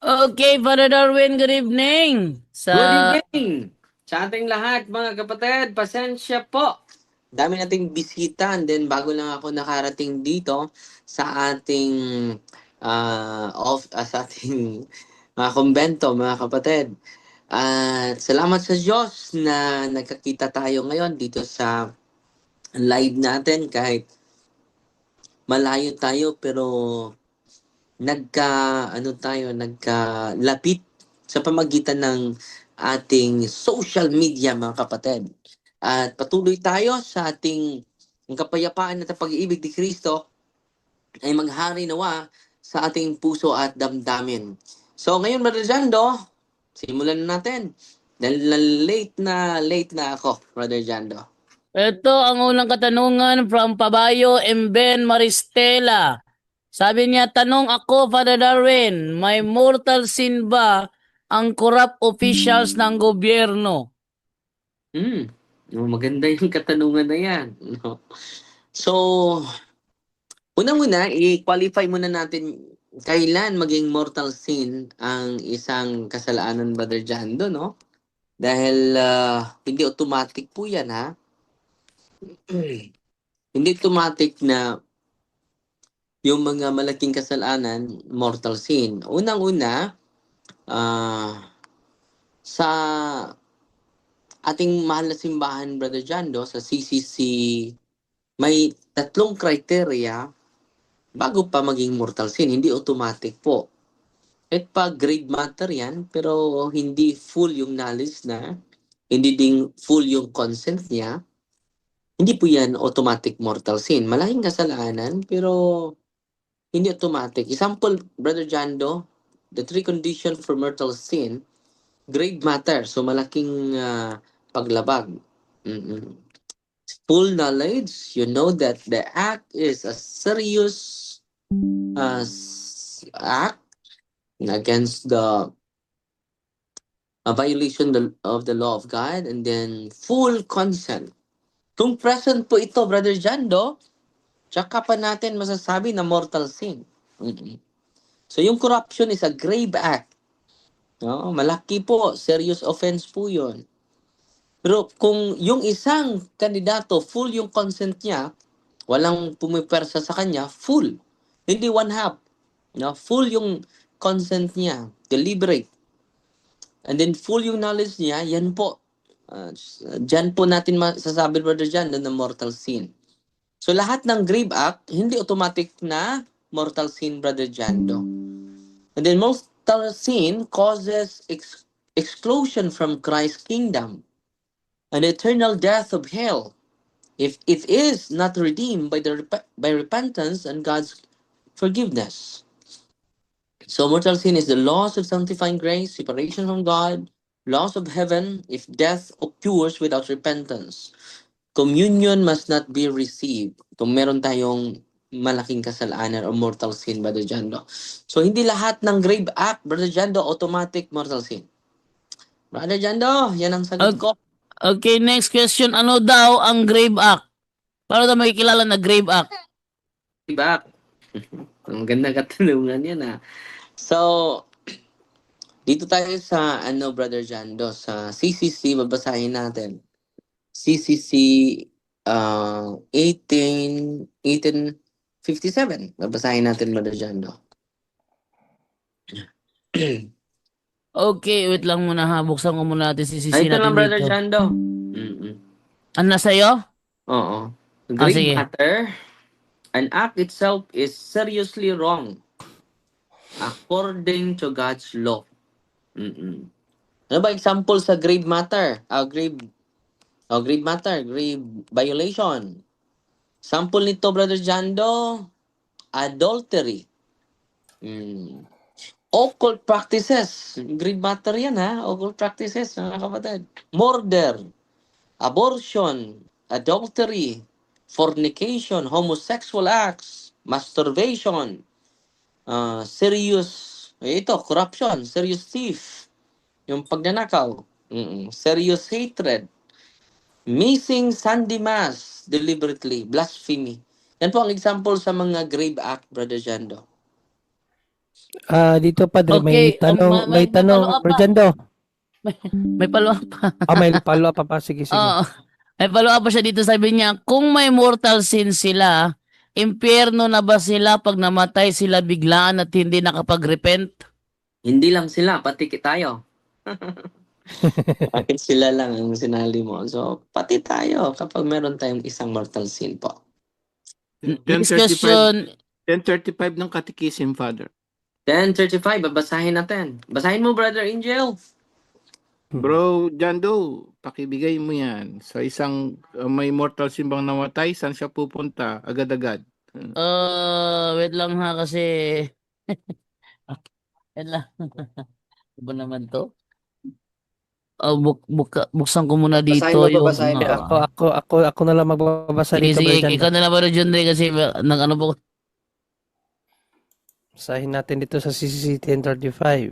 Okay, Father Darwin, good evening. Good evening sa ating lahat, mga kapatid. Pasensya po. Dami nating bisita, and then bago lang ako nakarating dito sa ating sa ating mga kumbento, mga kapatid. At salamat sa Diyos na nagkakita tayo ngayon dito sa live natin, kahit malayo tayo, pero nagkalapit sa pamagitan ng ating social media, mga kapatid. At patuloy tayo sa ating kapayapaan at pag-iibig ni Kristo ay maghari nawa sa ating puso at damdamin. So ngayon, Brother Jando, simulan na natin. Dahil late na ako, Brother Jando. Ito ang unang katanungan from Pabayo Emben Maristela. Sabi niya, tanong ako, Father Darwin, may mortal sin ba ang corrupt officials ng gobyerno? Maganda yung katanungan na yan. No? So, unang-una, i-qualify muna natin kailan maging mortal sin ang isang kasalanan, Brother Jando, no? Dahil hindi automatic po yan, ha? Hindi automatic na yung mga malaking kasalanan, mortal sin. Unang-una, sa ating mahal na simbahan, Brother Jando, sa CCC, may 3 criteria bago pa maging mortal sin. Hindi automatic po. At pa grave matter yan, pero hindi full yung knowledge na, hindi ding full yung consent niya, hindi po yan automatic mortal sin. Malaking kasalanan, pero hindi automatic. Example, Brother Jando, the 3 conditions for mortal sin, grave matter, so malaking paglabag. Full knowledge, you know that the act is a serious act against the violation of the law of God, and then full consent. Kung present po ito, Brother Jando, tsaka pa natin masasabi na mortal sin. So yung corruption is a grave act. No? Malaki po, serious offense po yun. Pero kung yung isang kandidato, full yung consent niya, walang pumipersa sa kanya, full. Hindi one half. No? Full yung consent niya, deliberate. And then full yung knowledge niya, yan po. Diyan po natin masasabi, Brother John, na mortal sin. So lahat ng grave act, hindi automatic na mortal sin, Brother Jando. And then mortal sin causes exclusion from Christ's kingdom, an eternal death of hell, if it is not redeemed by repentance and God's forgiveness. So mortal sin is the loss of sanctifying grace, separation from God, loss of heaven if death occurs without repentance. Communion must not be received kung meron tayong malaking kasalanan or mortal sin, Brother Jando. So hindi lahat ng grave act, Brother Jando, automatic mortal sin. Brother Jando, yan ang sagot ko. Okay, next question. Ano daw ang grave act? Paano daw makikilala na grave act? Diba? Ang ganda katanungan yan ah. So, dito tayo sa Brother Jando, sa CCC, babasahin natin. CCC 1857. Babasahin natin, Brother Jando. Okay, wait lang muna ha. Buksan ko muna natin si Ito lang, natin Brother dito. Jando. Ano na sa'yo? Oo. sige. Grave matter, an act itself is seriously wrong according to God's law. Ano ba example sa grave matter? Grave matter, grave violation. Sample nito, Brother Jando, adultery. Occult practices. Grave matter yan ha. Occult practices, mga kapatid. Murder, abortion, adultery, fornication, homosexual acts, masturbation, corruption, serious thief, yung pagnanakaw, serious hatred, missing Sunday Mass deliberately, blasphemy. Yan po ang example sa mga grave act, Brother Jando. Dito Padre, may Okay, tanong, may Brother follow-up pa. Jando. May follow-up pa. May follow-up pa. Sige. Oo. May follow-up pa siya dito. Sabi niya, kung may mortal sin sila, impyerno na ba sila pag namatay sila biglaan at hindi nakapag-repent? Hindi lang sila, pati tayo. Bakit sila lang ang sinali mo? So, pati tayo kapag meron tayong isang mortal sin po. Next question. 1035 ng Catechism, Father. 10:35, babasahin natin. Basahin mo, Brother Angel. Bro, Jando, pakibigay mo yan. Sa isang may mortal sin bang namatay, saan siya pupunta? Agad-agad. Wait lang ha kasi wait lang. Iba naman to. Buksan ko muna dito Basahin mo, yung basahin mo. Ako na lang magbabasa Sige, dito, sige, Brother Jando. ikaw na lang ba Jundre kasi nag-ano po. Basahin natin dito sa CCC 1035.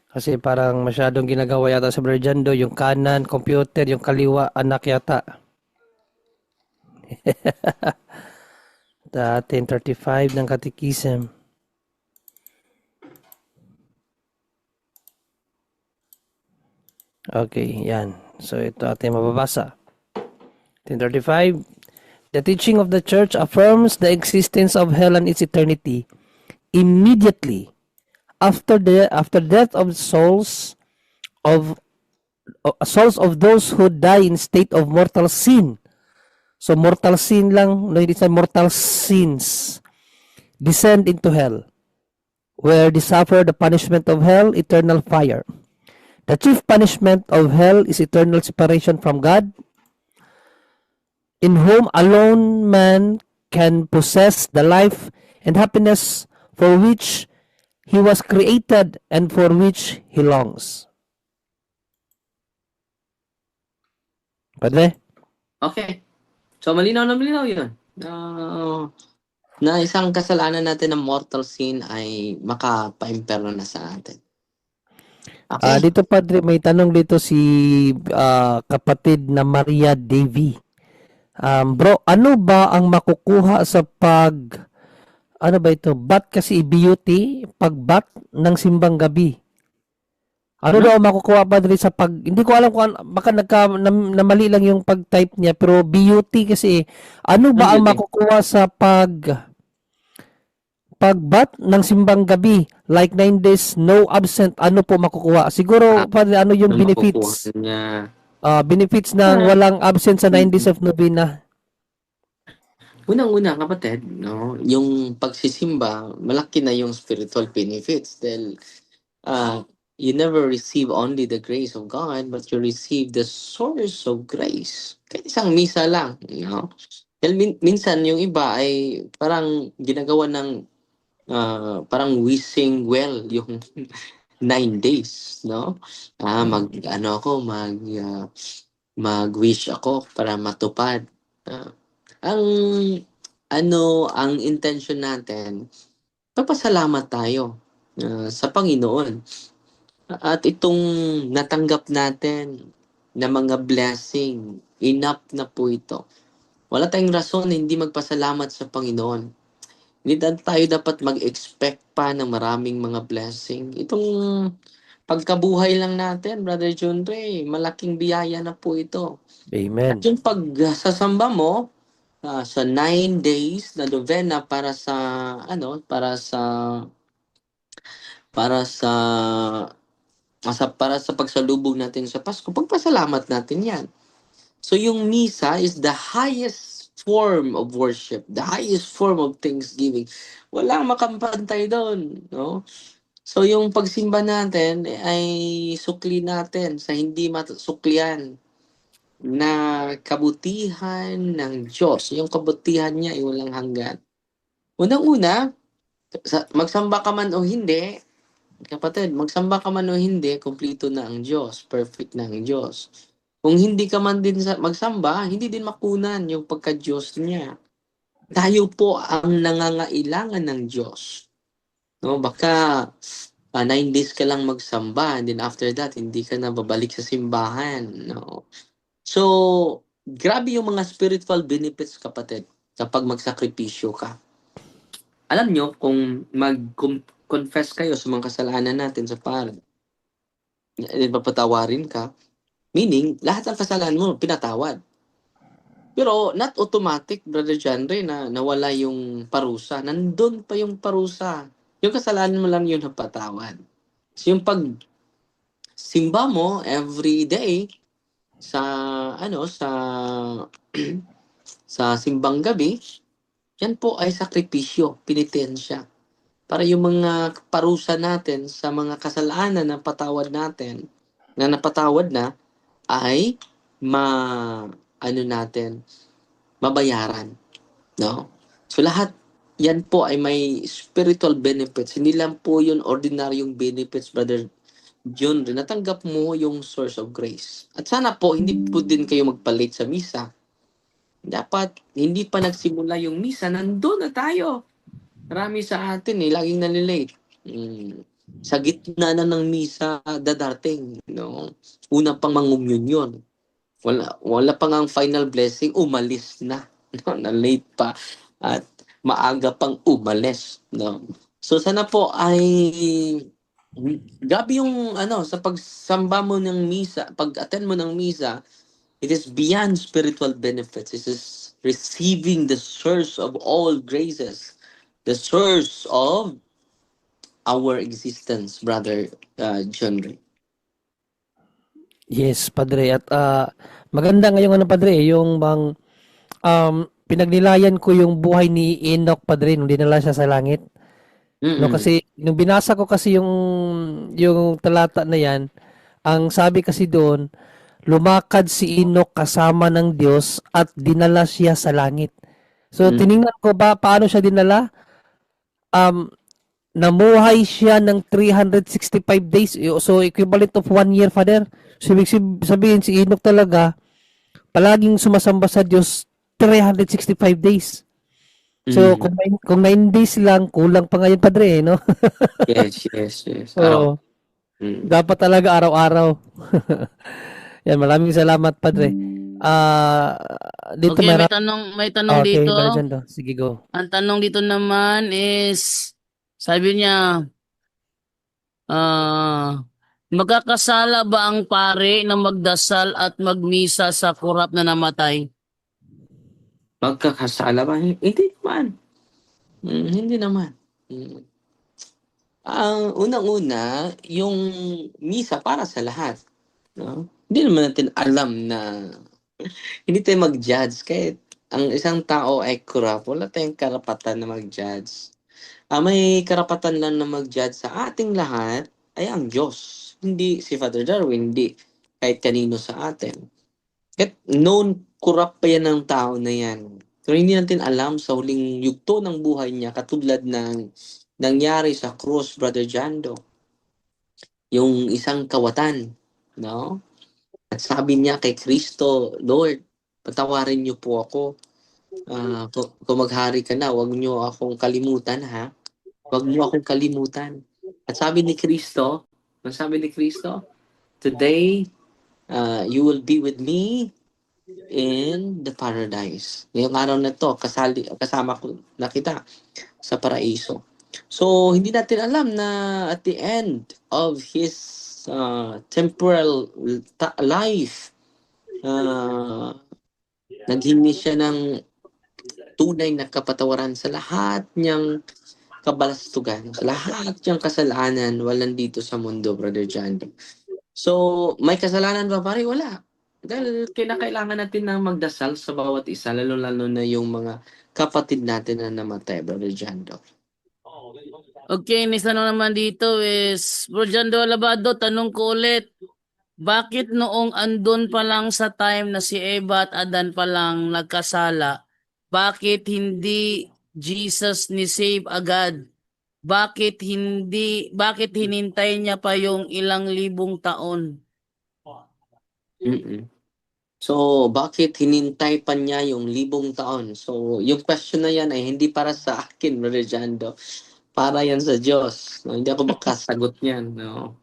Kasi parang masyadong ginagawa yata sa Brother Jando, yung kanan, computer, yung kaliwa, anak yata. 1035 ng Catechism. Okay, yan. So ito ating mababasa. 1035. The teaching of the church affirms the existence of hell and its eternity immediately after death of souls of those who die in state of mortal sin. So mortal sin lang, no, hindi sa mortal sins descend into hell, where they suffer the punishment of hell, eternal fire. The chief punishment of hell is eternal separation from God, in whom alone man can possess the life and happiness for which he was created and for which he longs. Padre? Okay. So, malinaw na malinaw yun. Na isang kasalanan natin ng mortal sin ay makapa-imperno na sa atin. Okay. Dito, Padre, may tanong dito si kapatid na Maria Davy. Bro, ano ba ang makukuha sa ano ba ito? Bat kasi beauty, pagbat ng simbang gabi. Ano daw ang makukuha, Padre, sa hindi ko alam kung baka namali lang yung pag-type niya, pero beauty kasi, ano ba ang makukuha sa pagbat ng simbang gabi? Like 9 days, no absent, ano po makukuha? Siguro, Padre, ano yung benefits? Niya. Benefits ng walang absent sa 9 days of novena. Unang-una kapatid, no, yung pagsisimba, malaki na yung spiritual benefits dahil you never receive only the grace of God, but you receive the source of grace. Kahit isang misa lang, no? Dahil minsan yung iba ay parang ginagawa ng parang wishing well yung 9 days, no? Mag-wish ako para matupad. Ang ang intention natin, papasalamat tayo sa Panginoon. At itong natanggap natin na mga blessing, enough na po ito. Wala tayong rason na hindi magpasalamat sa Panginoon. Hindi tayo dapat mag-expect pa ng maraming mga blessing. Itong pagkabuhay lang natin, Brother John Ray, malaking biyaya na po ito. Amen. At yung pagsasamba mo sa 9 days na novena para sa pagsalubog natin sa Pasko, pagpasalamat natin yan. So yung misa is the highest form of worship, the highest form of thanksgiving. Walang makampantay doon, no? So yung pagsimba natin ay sukli natin sa hindi masuklian na kabutihan ng Diyos. Yung kabutihan niya ay walang hanggan. Unang-una, magsamba ka man o hindi, kapatid, magsamba ka man o hindi, kumpleto na ang Diyos, perfect na ang Diyos. Kung hindi ka man din magsamba, hindi din makunan yung pagka-Diyos niya. Tayo po ang nangangailangan ng Diyos. No, baka 9 days ka lang magsamba, and then after that, hindi ka na babalik sa simbahan. No? So, grabe yung mga spiritual benefits, kapatid, kapag magsakripisyo ka. Alam nyo, kung mag-confess kayo sa mga kasalanan natin sa pare, papatawarin ka, meaning, lahat ng kasalanan mo, pinatawad. Pero, not automatic, Brother John Ray, na nawala yung parusa. Nandun pa yung parusa. Yung kasalanan mo lang yun napatawad. So, yung simba mo every day sa sa simbang gabi, yan po ay sakripisyo, penitensya. Para yung mga parusa natin sa mga kasalanan na napatawad na, ay mabayaran. No? So lahat yan po ay may spiritual benefits. Hindi lang po yun ordinaryong benefits, Brother John. Natanggap mo yung source of grace. At sana po, hindi po din kayo magpalit sa misa. Dapat, hindi pa nagsimula yung misa, nandun na tayo. Marami sa atin, laging nalilate. Sa gitna na ng misa, dadating. No? Una pang mangumyunyon. Wala pang ang final blessing, umalis na. No? Na-late pa. At maaga pang umalis. No? So sana po ay gabi yung sa pagsamba mo ng misa, pag-attend mo ng misa, it is beyond spiritual benefits. It is receiving the source of all graces, the source of our existence, Brother John Ray. Yes, Padre. At maganda ngayong Padre, yung bang pinagnilayan ko yung buhay ni Enoch, Padre, nung dinala siya sa langit. No, kasi nung binasa ko kasi yung talata na yan, ang sabi kasi doon, lumakad si Enoch kasama ng Diyos at dinala siya sa langit. So tiningnan ko paano siya dinala? Namuhay siya ng 365 days. So equivalent of 1 year, Father. So ibig sabihin si Enoch talaga palaging sumasamba sa Diyos 365 days. So kung 9 days lang, kulang pa ngayon, Padre, no? Yes. So, dapat talaga araw-araw. Yan, maraming salamat, Padre. Dito Okay, may tanong okay, dito. Sige, go. Ang tanong dito naman is, sabi niya, magkakasala ba ang pare na magdasal at magmisa sa kurap na namatay? Magkakasala ba? Hindi naman. Hindi naman. Ang unang-una, yung misa para sa lahat. No? Hindi naman natin alam na hindi tayo mag-judge kahit ang isang tao ay corrupt, wala tayong karapatan na mag-judge. May karapatan lang na mag-judge sa ating lahat ay ang Diyos. Hindi si Father Darwin, hindi kahit kanino sa atin. Kahit known corrupt pa yan ng tao na yan. Pero hindi natin alam sa huling yugto ng buhay niya, katulad ng nangyari sa cross, Brother Jando. Yung isang kawatan, no? At sabi niya kay Kristo, Lord, patawarin niyo po ako. Kung maghari ka na, huwag niyo akong kalimutan, ha? Huwag niyo akong kalimutan. At sabi ni Kristo, ang sabi ni Kristo, today, you will be with me in the paradise. Ngayong araw na to, kasama ko na kita sa paraiso. So, hindi natin alam na at the end of his temporal life, naghingi siya ng tunay na kapatawaran sa lahat niyang kabalastugan, sa lahat niyang kasalanan, walang dito sa mundo, Brother John. So, may kasalanan ba pare? Wala. Dahil kinakailangan natin na magdasal sa bawat isa, lalo-lalo na yung mga kapatid natin na namatay, Brother John. Okay, next tanong naman dito is, Bro Jando Alabado, tanong ko ulit, bakit noong andun pa lang sa time na si Eva at Adan pa lang nagkasala, bakit hindi Jesus ni save agad? Bakit hinintay niya pa yung ilang libong taon? Mm-mm. So, bakit hinintay pa niya yung libong taon? So, yung question na yan ay hindi para sa akin, Brother Jando. Para yan sa Diyos. No, hindi ako makasagot niyan. No?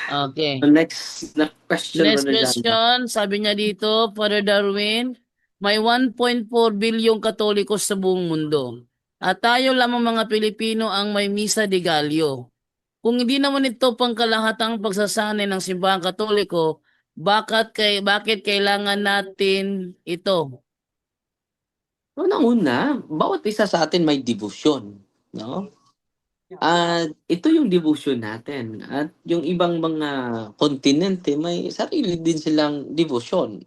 Okay. So, next question, Next Brother Jando. question, sabi niya dito, Father Darwin, may 1.4 bilyong Katoliko sa buong mundo. At tayo lamang mga Pilipino ang may Misa de Gallo. Kung hindi naman ito pangkalahatang pagsasanay ng simbahang Katoliko, bakit kailangan natin ito? Unang-una, bawat isa sa atin may devotion. No? At ito yung devotion natin. At yung ibang mga kontinente, may sarili din silang devotion.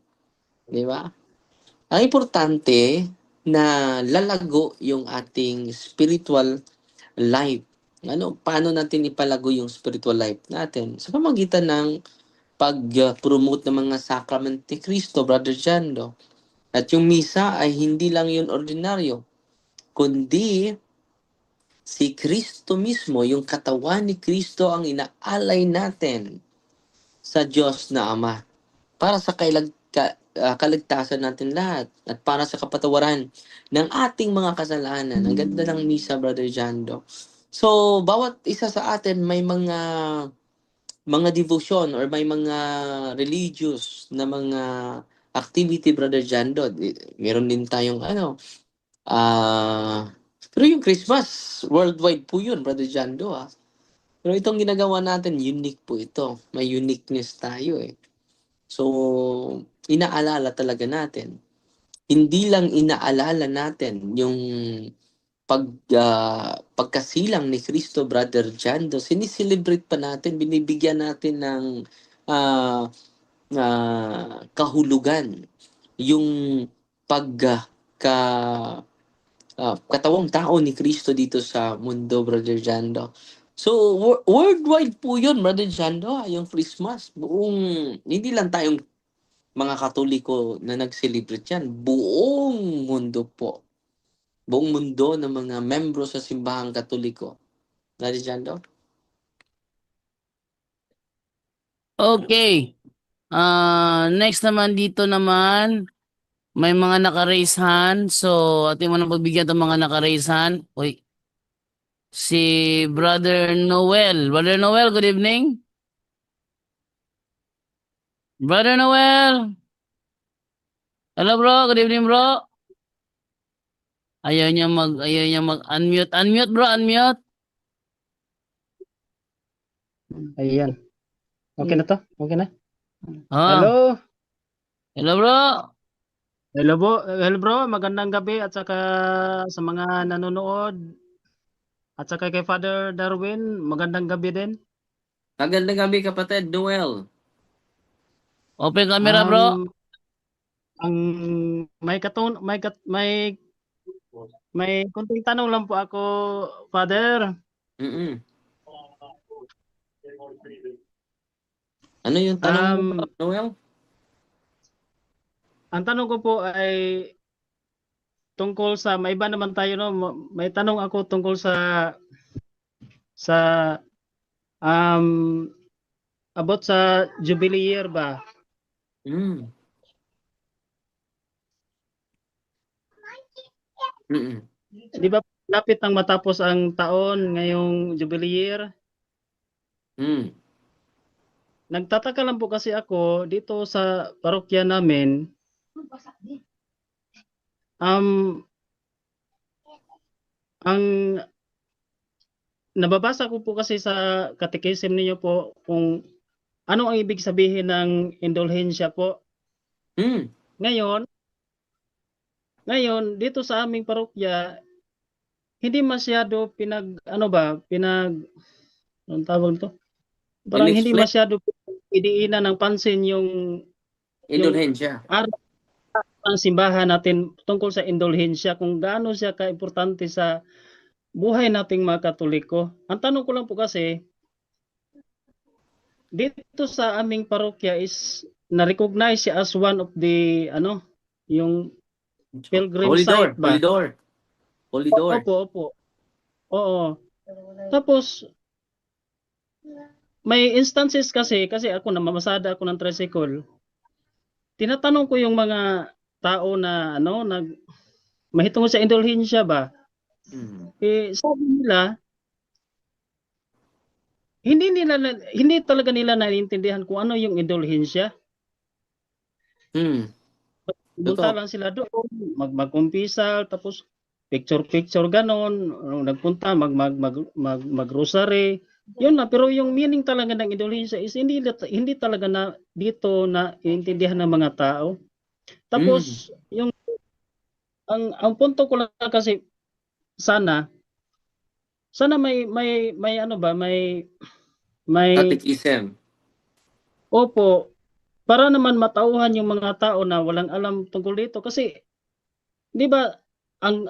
Di ba? Ang importante na lalago yung ating spiritual life. Paano natin ipalago yung spiritual life natin? Sa pamamagitan ng pag-promote ng mga sacrament ni Cristo, Brother Jando. At yung misa ay hindi lang yun ordinaryo, kundi si Kristo mismo, yung katawan ni Kristo ang inaalay natin sa Diyos na Ama para sa kaligtasan natin lahat at para sa kapatawaran ng ating mga kasalanan. Ang ganda ng misa, Brother Jando. So, bawat isa sa atin may mga devotion or may mga religious na mga activity, Brother Jando. Meron din tayong pero yung Christmas, worldwide po yun, Brother Jando. Pero itong ginagawa natin, unique po ito. May uniqueness tayo eh. So, inaalala talaga natin. Hindi lang inaalala natin yung pagkasilang ni Cristo, Brother Jando. Siniselebrate pa natin, binibigyan natin ng kahulugan yung katawang tao ni Cristo dito sa mundo, Brother Jando. So, worldwide po yun, Brother Jando, yung Christmas. Hindi lang tayong mga Katoliko na nag-celebrate yan. Buong mundo po. Buong mundo ng mga membro sa simbahang Katoliko. Brother Jando? Okay. Next naman dito naman, may mga naka-raise hand. So, ating mo na pagbigyan ng mga naka-raise hand. Uy. Si Brother Noel. Brother Noel, good evening. Brother Noel. Hello bro, good evening bro. Ayaw niya mag-unmute. Unmute bro, unmute. Ayan. Okay na to? Okay na? Ah, Hello? hello bro. Hello bro, magandang gabi at saka sa mga nanonood. At saka kay Father Darwin, magandang gabi din. Magandang gabi, kapatid Noel. Open camera bro. ang may konting tanong lang po ako, Father. Mm-mm. Ano yung tanong mo, Noel? Ang tanong ko po ay tungkol sa, may iba naman tayo, no? May tanong ako tungkol sa about sa Jubilee year ba? Mm. Mm-mm. Di ba lapit nang matapos ang taon ngayong Jubilee year? Mm. Nagtataka lang po kasi ako dito sa parokya namin. Ang nababasa ko po kasi sa catechism niyo po kung ano ang ibig sabihin ng indulhensya po. Mm. Ngayon dito sa aming parokya hindi masyado anong tawag to? Parang hindi In-explain. masyado idiinan ng pansin yung Indulhensya. araw ng simbahan natin tungkol sa indulhensya, kung gaano siya kaimportante sa buhay nating mga Katoliko. Ang tanong ko lang po kasi, dito sa aming parokya is na-recognize siya as one of the yung pilgrim Holy door. site ba? Holy door. Holy door. Opo. Oo. Tapos may instances kasi ako namamasada ako ng tricycle. Tinatanong ko yung mga tao na mahitungod sa indulhensya ba? Sabi nila hindi talaga nila naiintindihan kung ano yung indulhensya. Punta lang sila doon, magkumpisal, tapos picture ganon, nagpunta mag-rosary. Yun na, pero yung meaning talaga ng indulhensya is hindi talaga na dito na iintindihan ng mga tao. Tapos yung ang punto ko lang kasi sana may Catechism. Opo, para naman matauhan yung mga tao na walang alam tungkol dito kasi 'di ba ang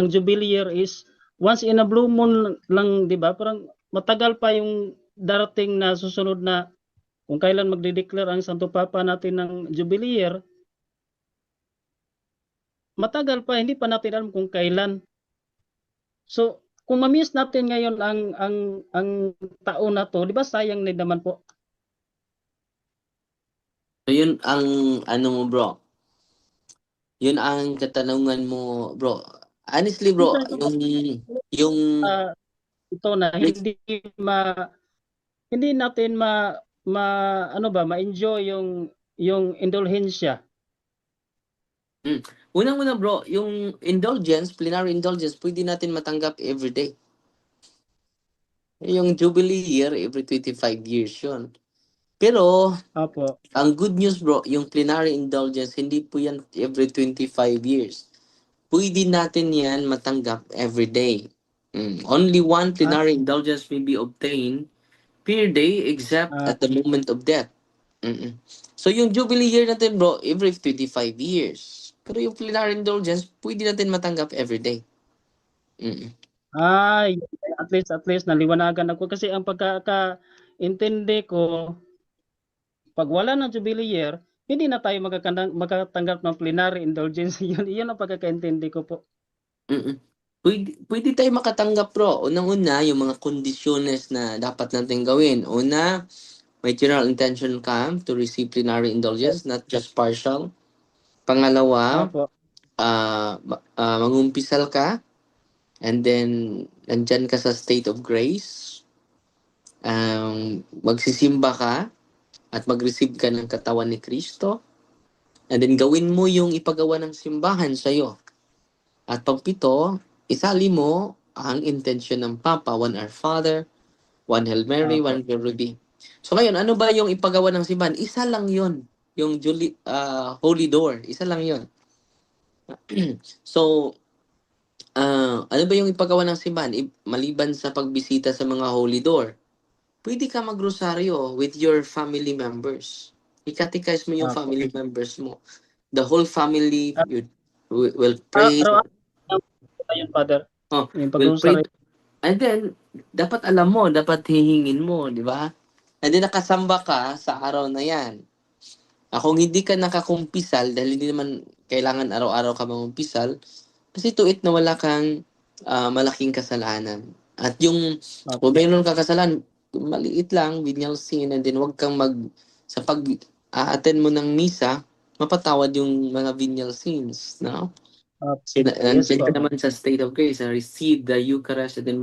Jubilee year is once in a blue moon lang, 'di ba? Parang matagal pa yung darating na susunod na kung kailan magde-declare ang Santo Papa natin ng Jubilee year. Matagal pa, hindi pa natin alam kung kailan. So, kung ma-miss natin ngayon ang taon na to, 'di ba sayang din naman po. So, yun ang mo, bro. Yun ang katanungan mo, bro. Honestly, bro, yung ito na hindi natin ma-enjoy yung indulhensya. Unang-una, bro, yung indulgence, plenary indulgence, pwede natin matanggap every day. Yung Jubilee year, every 25 years yun. Pero, ang good news, bro, yung plenary indulgence, hindi po yan every 25 years. Pwede natin yan matanggap every day. Only one plenary indulgence may be obtained per day except at the moment of death. So, yung Jubilee year natin, bro, every 25 years. Pero yung plenary indulgence, pwede natin matanggap every day. At least naliwanagan ako kasi ang pagkakaintindi ko, pag wala ng Jubilee year, hindi na tayo makatanggap ng plenary indulgence. Yun ang pagkakaintindi ko po. Pwede tayo makatanggap, bro. Unang-una, yung mga kondisyones na dapat natin gawin. Una, may general intention ka to receive plenary indulgence, not just partial. Pangalawa, mangumpisal ka, and then nandyan ka sa state of grace. Magsisimba ka, at mag-receive ka ng katawan ni Kristo. And then gawin mo yung ipagawa ng simbahan sa'yo. At pagpito, isali mo ang intention ng Papa, one Our Father, one Hail Mary, one Ruby. So ngayon, ano ba yung ipagawa ng simbahan? Isa lang yon, yung Holy Door. Isa lang yon. So, ano ba yung ipagawa ng simbahan? Maliban sa pagbisita sa mga Holy Door, pwede ka magrosaryo with your family members. Ikatikais mo yung Apo. family members mo. The whole family will pray. Araw-araw yun, Father. Oh, Yung will pray. pag-uusap. And then, dapat alam mo, dapat hihingin mo, di ba? And then nakasamba ka sa araw na yan. Kung hindi ka nakakumpisal, dahil hindi naman kailangan araw-araw ka mangumpisal, kasi tuit na wala kang malaking kasalanan. At yung, kung mayroon ka kasalanan, maliit lang, venial sin, and then wag kang sa pag-attend mo ng misa, mapatawad yung mga venial sins, no? Yes Nandiyan po. ka naman sa state of grace, receive the Eucharist, and then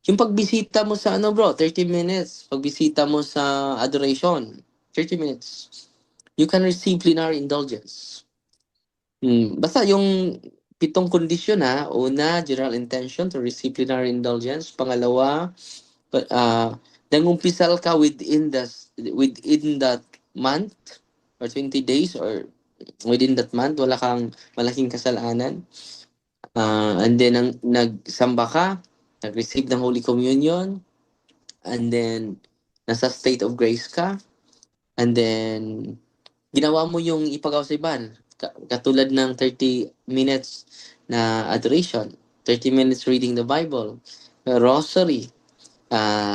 yung pagbisita mo sa 30 minutes. Pagbisita mo sa adoration, 30 minutes. You can receive plenary indulgence. Basta yung 7 kondisyon Una, general intention to receive plenary indulgence. Pangalawa, nangumpisal ka within that month or 20 days or within that month, wala kang malaking kasalanan. And then, nagsamba ka, nag-receive ng Holy Communion, and then, nasa state of grace ka, and then, ginawa mo yung ipagaw sa iban. Katulad ng 30 minutes na adoration, 30 minutes reading the Bible, rosary,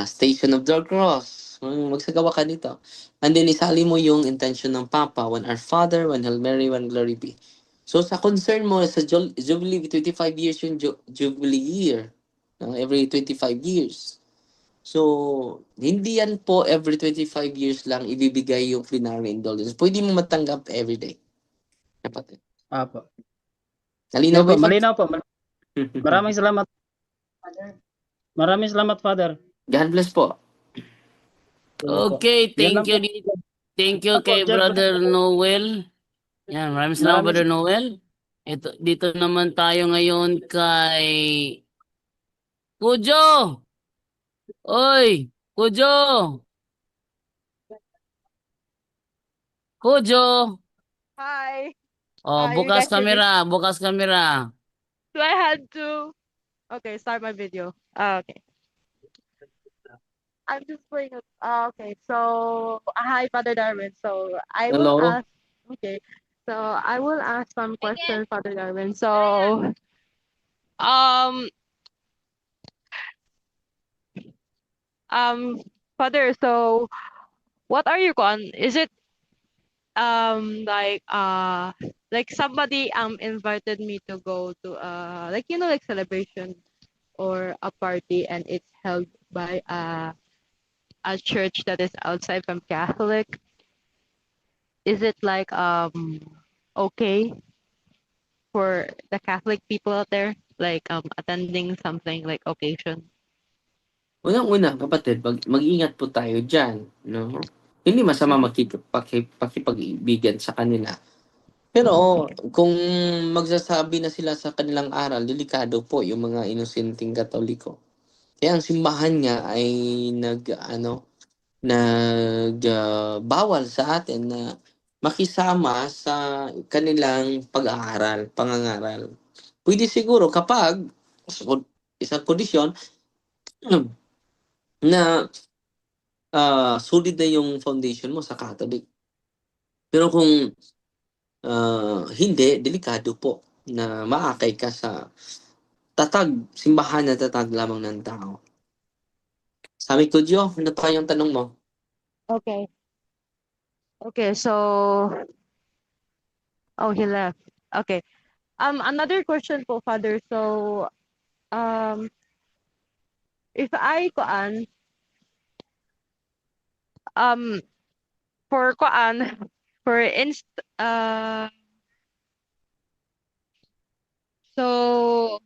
Station of the Cross. Magsagawa ka nito. And then, isali mo yung intention ng Papa, one Our Father, one Hail Mary, one Glory be. So, sa concern mo, sa Jubilee, 25 years yung Jubilee year. Every 25 years. So, hindi yan po every 25 years lang ibibigay yung plenary indulgence. Pwede mo matanggap every day. Kapatid. Apo. Malinaw ba? Malinaw po. Maraming salamat. Maraming salamat, Father. God bless po. Okay, thank you. Thank you kay Brother Noel. Yan, maraming salamat, Brother Noel. Dito naman tayo ngayon kay Kujo. Oy, Kujo. Kujo. Hi. Bukas camera, bukas camera. Do I have to? Okay, start my video. Okay. I'm just playing it. Okay, so hi, Father Darwin. So I will Hello. ask. Okay, so I will ask some questions, Father Darwin. So, Father. So, what are you on? Is it like somebody invited me to go to like celebration or a party, and it's held by a church that is outside from Catholic. Is it like okay for the Catholic people out there, like attending something like occasion? Unang-una, kapatid, mag-ingat po tayo dyan. No? Hindi masama makipag-ibigan sa kanila. Pero kung magsasabi na sila sa kanilang aral, delikado po yung mga inosenteng Katoliko. Kaya ang simbahan nga ay bawal sa atin na makisama sa kanilang pag-aaral, pangangaral. Pwede siguro kapag isang kondisyon na solid na yung foundation mo sa Catholic. Pero kung hindi, delikado po na maakay ka sa simbahan na tatag lamang ng tao. Sabi ko, Diyo, ano pa yung tanong mo? Okay. Okay, so he left. Okay. Another question po, Father. So if I so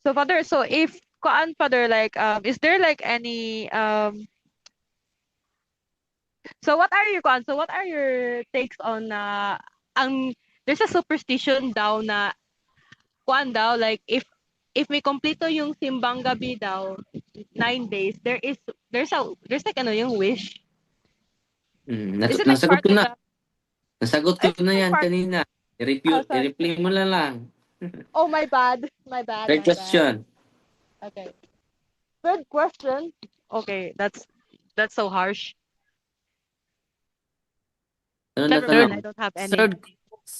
Father, so if Father, like is there like any so what are your takes on there's a superstition daw na daw, like if may kompleto yung simbang gabi daw 9 days, there's like yung wish. Is it like Nasagot part ko of na. the Nasagot ko na yan kanina. I-replay mo na lang. Oh, my bad. Third question. Okay. Third question. Okay, that's so harsh. Ano Never natanong? mind, I don't have any.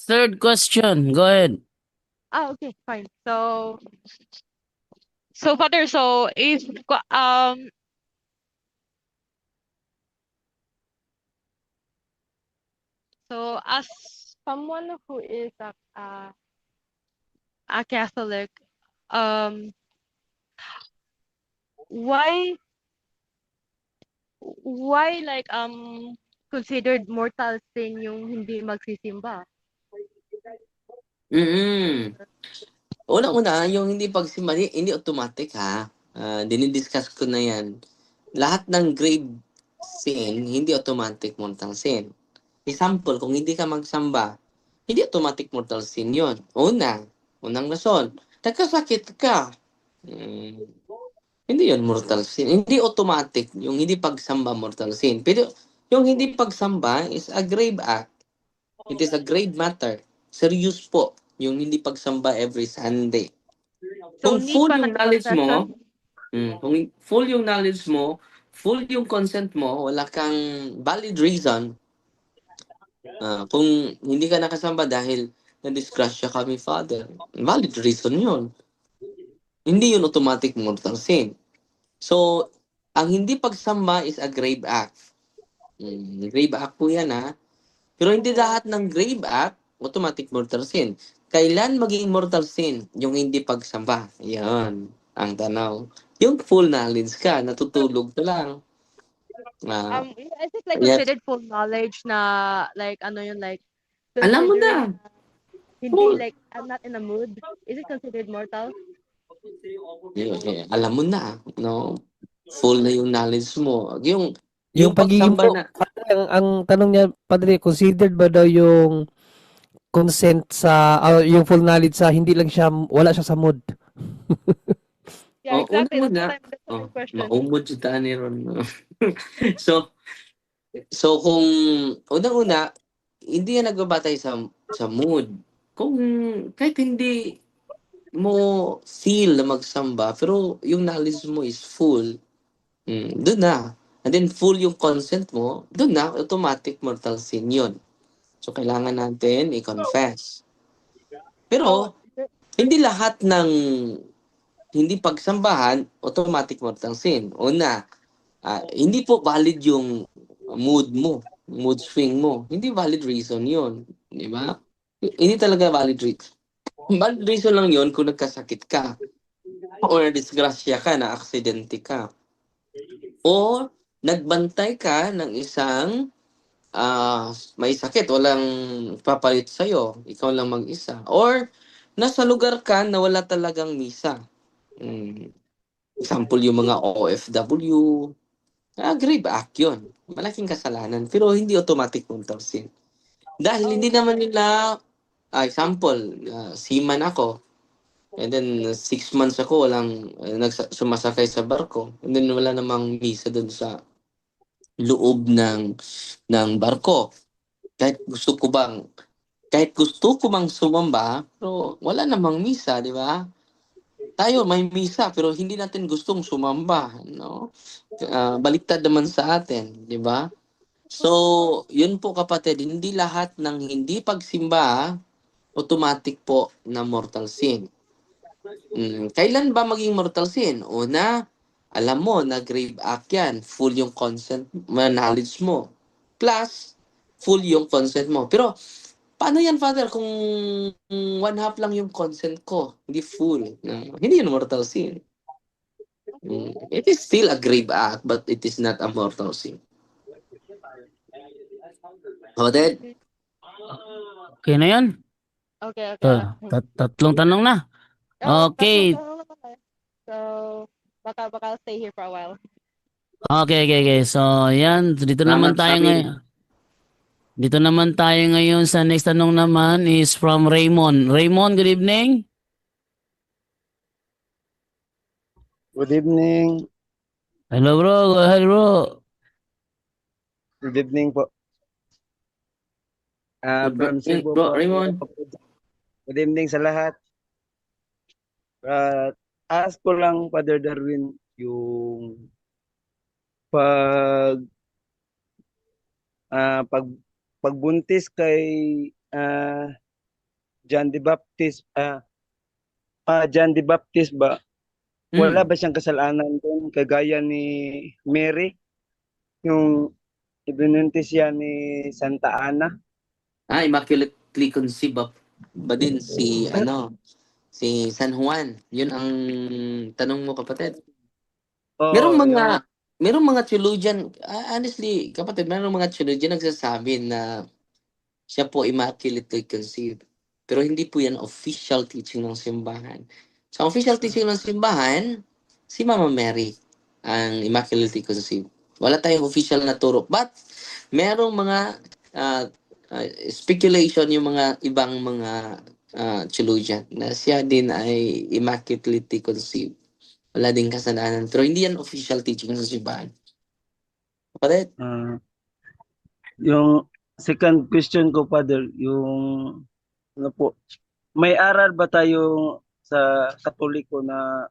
Third question. Go ahead. Okay, fine. So Father, so if so as someone who is a Catholic, um, why like considered mortal sin yung hindi magsisimba? Mm. Unang-una, yung hindi pagsimba, hindi automatic ha. Dinidiscuss ko na yan. Lahat ng grave sin, hindi automatic mortal sin. Example, kung hindi ka magsamba, hindi automatic mortal sin yon. Unang rason, nagkasakit ka. Hindi yon mortal sin. Hindi automatic yung hindi pagsamba mortal sin. Pero yung hindi pagsamba is a grave act. It is a grave matter. Serious po yung hindi pagsamba every Sunday. So Kung need full pa yung ng knowledge confession? mo, kung full yung knowledge mo, full yung consent mo, wala kang valid reason, kung hindi ka nakasamba dahil na-disgrasya kami, Father, valid reason yun. Hindi yun automatic mortal sin. So, ang hindi pagsamba is a grave act. Grave act po yan ha. Pero hindi lahat ng grave act, automatic mortal sin. Kailan maging mortal sin? Yung hindi pagsamba. Yan ang tanaw. Yung full knowledge ka, natutulog ka lang. Is it like Yes. considered full knowledge na like ano yun like Alam mo considering na. hindi Full. like I'm not in a mood? Is it considered mortal? Alam mo na. No? Full na yung knowledge mo. Yung Yung pagiging pagsamba na. Padre, ang tanong niya, Padre, considered ba daw yung consent sa, yung full knowledge sa, hindi lang siya, wala siya sa mood? Yeah, exactly. Una That's what my question. maumod si Tani ron. No? So kung unang-una, hindi yan nagbabatay sa mood. Kung kahit hindi mo feel na magsamba, pero yung knowledge mo is full, doon na. And then full yung consent mo, doon na, automatic mortal sin yun. So kailangan natin i-confess. Pero, hindi lahat ng hindi pagsambahan, automatic mortal sin. Una, hindi po valid yung mood mo, mood swing mo. Hindi valid reason yun. Di ba? Hindi talaga valid reason. Valid reason lang yun kung nagkasakit ka. Or disgrasya ka, na aksidente ka. O nagbantay ka ng isang may sakit, walang papalit sa'yo, ikaw lang mag-isa. Or nasa lugar ka na wala talagang misa. Example, yung mga OFW, grave act yun. Malaking kasalanan. Pero hindi automatic mortal sin. Dahil hindi naman nila, example, seaman ako. And then 6 months ako walang sumasakay sa barko. And then wala namang misa doon sa loob ng barko. Kahit gusto ko bang sumamba, pero wala namang misa, di ba? Tayo may misa pero hindi natin gustong sumamba, no? Baliktad naman sa atin, di ba? So, yun po kapatid, hindi lahat ng hindi pagsimba automatic po na mortal sin. Kailan ba maging mortal sin? Una, alam mo na grave act yan, full yung consent, knowledge mo. Plus, full yung consent mo. Pero, paano yan, Father, kung 1/2 lang yung consent ko, hindi full? Hindi yun mortal sin. It is still a grave act, but it is not a mortal sin. Kapatid? Okay na yan? Okay. Tatlong tanong na. Okay. So, baka I'll stay here for a while. Okay. So, yan. Dito naman Salamat, tayo Sabi. ngayon. Dito naman tayo ngayon sa next tanong naman is from Raymond. Raymond, good evening. Good evening. Hello bro, go ahead bro. Good evening po. From Cebu Bro, po. Raymond. Good evening sa lahat. Ask ko lang, Father Darwin, yung pag pagbuntis kay John the Baptist, John the Baptist ba, wala ba siyang kasalanan doon kagaya ni Mary, yung ibinuntis siya ni Santa Ana? Immaculately conceived ba din si si San Juan? Yun ang tanong mo, kapatid. Oo, Merong mga theologian, honestly, kapatid, merong mga theologian nagsasabi na siya po immaculately conceived. Pero hindi po yan official teaching ng simbahan. Sa official teaching ng simbahan, si Mama Mary ang immaculately conceived. Wala tayong official na turo. But, merong mga speculation yung mga ibang mga theologian na siya din ay immaculately conceived. Wala din kasalanan. Pero hindi yan official teaching ng simbahan. Kapatid? yung second question ko, Father, yung ano po, may aral ba tayo sa Katoliko na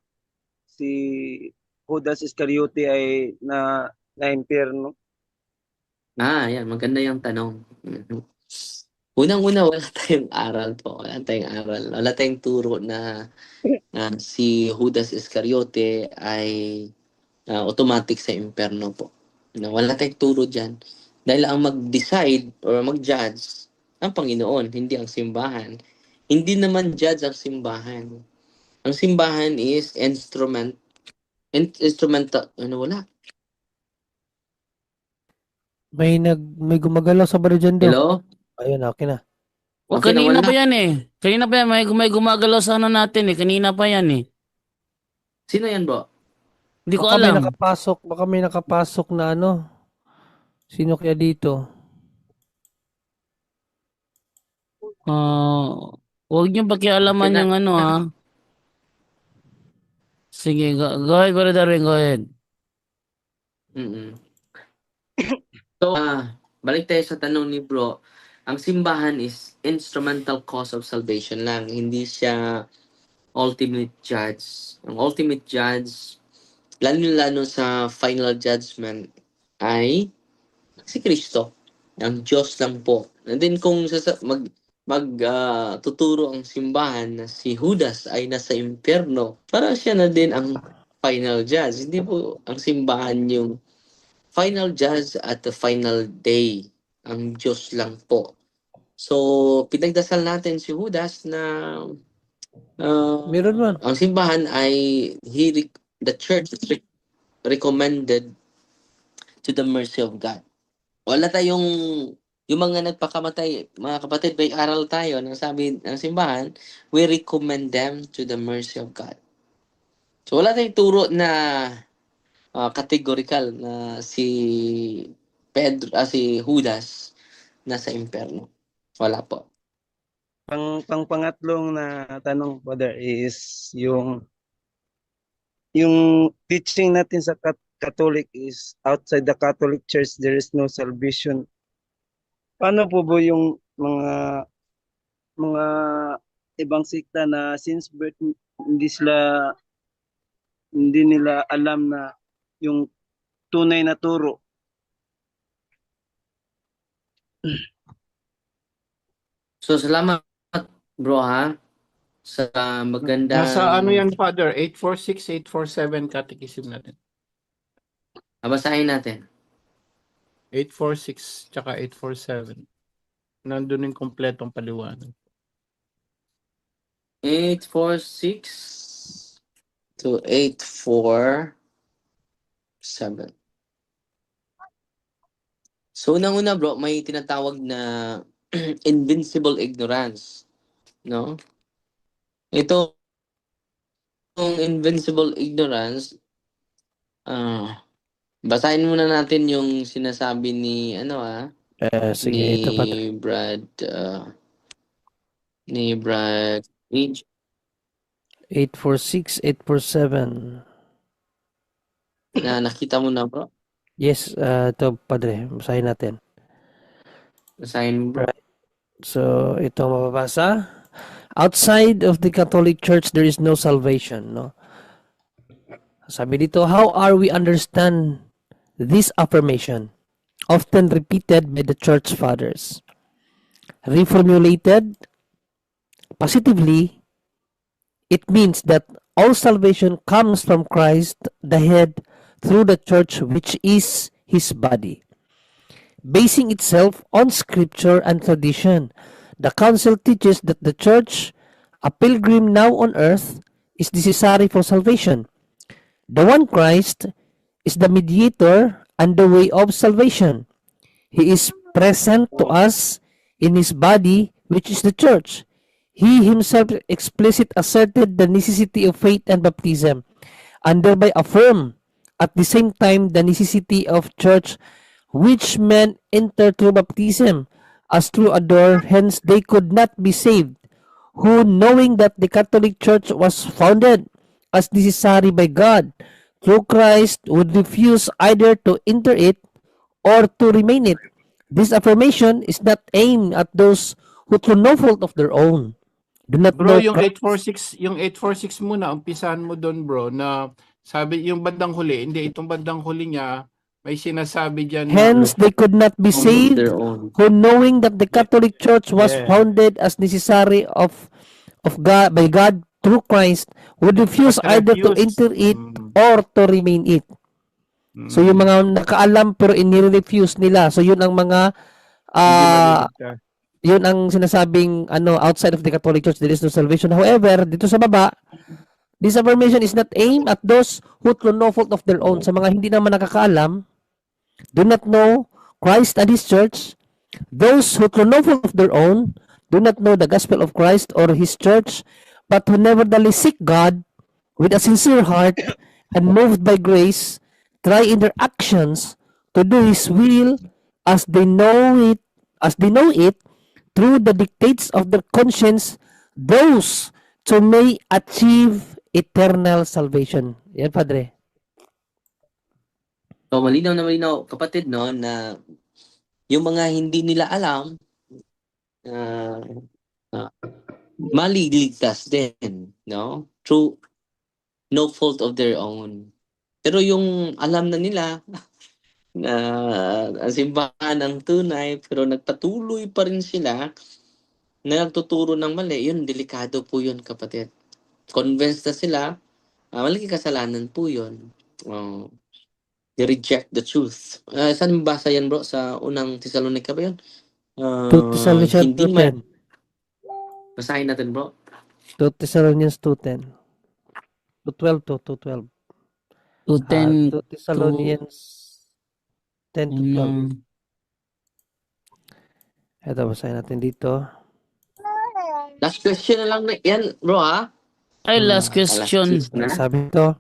si Judas Iscariote ay na impyerno? Yan. Maganda yung tanong. Unang-una, wala tayong aral po. Wala tayong aral. Wala tayong turo na si Judas Iscariote ay automatic sa impyerno po. Wala tayong turo dyan. Dahil ang mag-decide or mag-judge ang Panginoon, hindi ang simbahan. Hindi naman judge ang simbahan. Ang simbahan is instrumental. Wala. May gumagalaw sa Brother Jando. Hello? Ayun, okay na. Okay na, Kanina wala. pa yan eh. Kanina pa yan. May gumagalaw sa ano natin eh. Kanina pa yan eh. Sino yan, bro? Hindi ko Baka may alam. baka may nakapasok na ano. Sino kaya dito? Huwag niyo pakialaman yung ano ha. Sige, go ahead, Brother Darwin, go ahead. So, balik tayo sa tanong ni bro. Ang simbahan is instrumental cause of salvation lang. Hindi siya ultimate judge. Ang ultimate judge, lalo sa final judgment, ay si Kristo. Ang Diyos lang po. And then kung tuturo ang simbahan na si Judas ay nasa impyerno, para siya na din ang final judge. Hindi po ang simbahan yung final judge at the final day. Ang Diyos lang po. So, pinagdasal natin si Judas na Meron man. ang simbahan ay the church recommended to the mercy of God. Wala tayong yung mga nagpakamatay, mga kapatid, may aral tayo nang sabi ng simbahan, we recommend them to the mercy of God. So wala tayong turo na categorical na si Judas nasa impyerno. Wala po. Pangatlong na tanong, Father, is yung teaching natin sa Catholic is outside the Catholic Church there is no salvation. Paano po ba yung mga ibang sikta na since birth hindi nila alam na yung tunay na turo? So salamat bro ha sa magandang Nasa ano yan, Father? 846, 847 catechism natin. Basahin natin. 846 tsaka 847. Nandun yung kompletong paliwanag. 846 to 847. So unang-una bro, may tinatawag na invincible ignorance, no? Ito yung invincible ignorance, basahin muna natin yung sinasabi ni Sige, ito pa. Ni Brad 846, 847. na nakita mo na bro. Yes, ito Padre, basahin natin. Basahin bro. Right. So, ito mababasa. Outside of the Catholic Church, there is no salvation, no? Sabi dito, how are we understand this affirmation? often repeated by the church fathers. Reformulated positively, it means that all salvation comes from Christ, the head, through the church, which is his body. Basing itself on scripture and tradition, the council teaches that the church, a pilgrim now on earth, is necessary for salvation. The one Christ is the mediator and the way of salvation. He is present to us in his body, which is the church. He himself explicitly asserted the necessity of faith and baptism, and thereby affirmed at the same time the necessity of church, which men enter through baptism as through a door, hence they could not be saved, who, knowing that the Catholic Church was founded as necessary by God through Christ, would refuse either to enter it or to remain it. This affirmation is not aimed at those who through no fault of their own do not Bro, know yung Christ. 846, yung 846 muna, umpisahan mo doon, bro, na sabi yung bandang huli, hindi itong bandang huli niya, may sinasabi diyan na Hence, they could not be Of saved, their own. who knowing that the Catholic Church was Yeah. founded as necessary of God by God through Christ, would refuse either to refuse. enter it Mm. or to remain it. So yung mga nakaalam pero inire-refuse nila. So yun ang mga Hindi maliligtas. yun ang sinasabing outside of the Catholic Church there is no salvation. However, dito sa baba, this affirmation is not aimed at those who through no fault of their own. Sa mga hindi naman nakakaalam, do not know Christ and His Church, those who through no fault of their own do not know the gospel of Christ or His Church, but who nevertheless seek God with a sincere heart and moved by grace, try in their actions to do His will as they know it through the dictates of their conscience, those to may achieve eternal salvation. Yan, Padre. So, malinaw na malinaw, kapatid, no, na yung mga hindi nila alam, maliligtas din, no? Through no fault of their own. Pero yung alam na nila, na ang simbahan ang tunay, pero nagpatuloy pa rin sila na nagtuturo ng mali, yun, delikado po yun, kapatid. Convinced na sila, malaking kasalanan po yun. They reject the truth. Saan basa yan, bro? Sa unang Thessalonica ba yun? 2 Thessalonians Hindi 2:10. Basahin natin, bro. 2 Thessalonians 2:10. 2:12 to 2:12. 2:10 2 Thessalonians 10 to 12. Ito, basahin natin dito. Last question na lang na yan, bro, ha? Ay, last question. Sabi ito,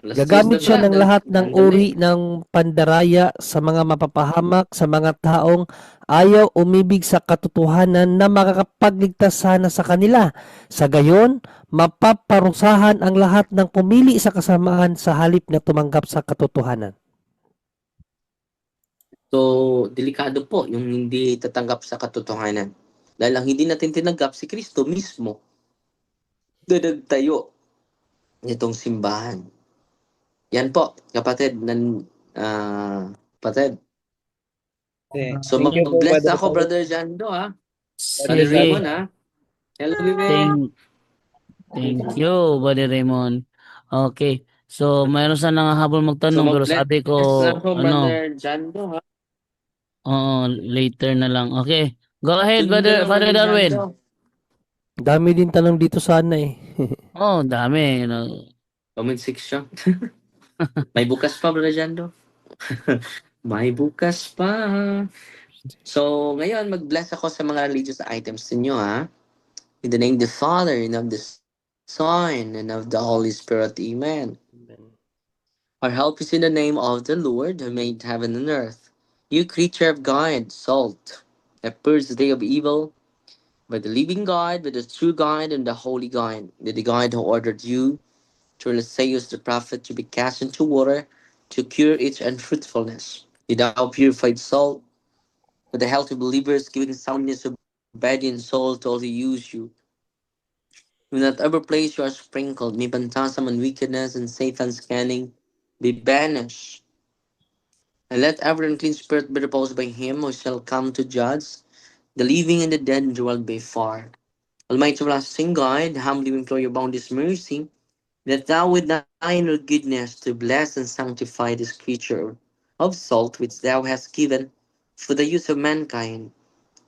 gagamit siya ng lahat ng uri ng pandaraya sa mga mapapahamak sa mga taong ayaw umibig sa katotohanan na makakapagligtas sana sa kanila. Sa gayon, mapaparusahan ang lahat ng pumili sa kasamaan sa halip na tumanggap sa katotohanan. So, delikado po yung hindi tatanggap sa katotohanan. Dahil ang hindi natin tinanggap si Kristo mismo, dadagtayo nitong simbahan. Yan po, kapatid. Kapatid. So, Thank you po, mag-bless Brother ako, Paul. Brother Jando, ha? Brother Brother Raymond, ha? Hello, Bebe. Thank you, Brother Raymond. Okay. So, mayroon sana habol magtanong, pero sabi ko, ako, Brother Jando, ha? Oo, later na lang. Okay. Go ahead, Sundan naman Father ni Darwin. Jando. Dami din tanong dito sana eh. Oh, dami. Comment section. May bukas pa, Brother Jando. May bukas pa. So, ngayon, mag-bless ako sa mga religious items ninyo, ha? In the name of the Father, and of the Son, and of the Holy Spirit. Amen. Our help is in the name of the Lord, who made heaven and earth. You creature of God, salt, that purges the day of evil, by the living God, by the true God, and the holy God, the God who ordered you, through Isaiah the prophet, to be cast into water, to cure its unfruitfulness. You thou purified salt, for the health of believers, giving soundness of body and soul to all who use you. In that every place you are sprinkled, may phantasm and wickedness and Satan's scanning be banished. And let every unclean spirit be repulsed by him who shall come to judge the living and the dead in the world by far. Almighty everlasting God, humbly we implore your boundless mercy, that thou with thine goodness to bless and sanctify this creature of salt which thou hast given for the use of mankind.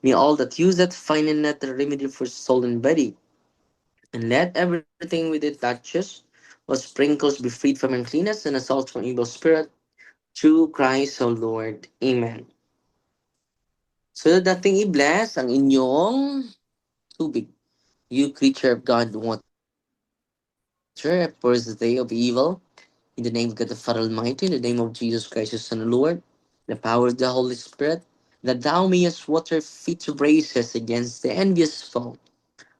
May all that use it find in it a remedy for soul and body, and let everything with it touches or sprinkles be freed from uncleanness and assault from evil spirit, through Christ our Lord. Amen. So dating i-bless ang inyong tubig. You creature of God, water, purge the day of evil. In the name of God the Father Almighty, in the name of Jesus Christ, the Son of the Lord, the power of the Holy Spirit, that thou mayest water feet to braces against the envious foe.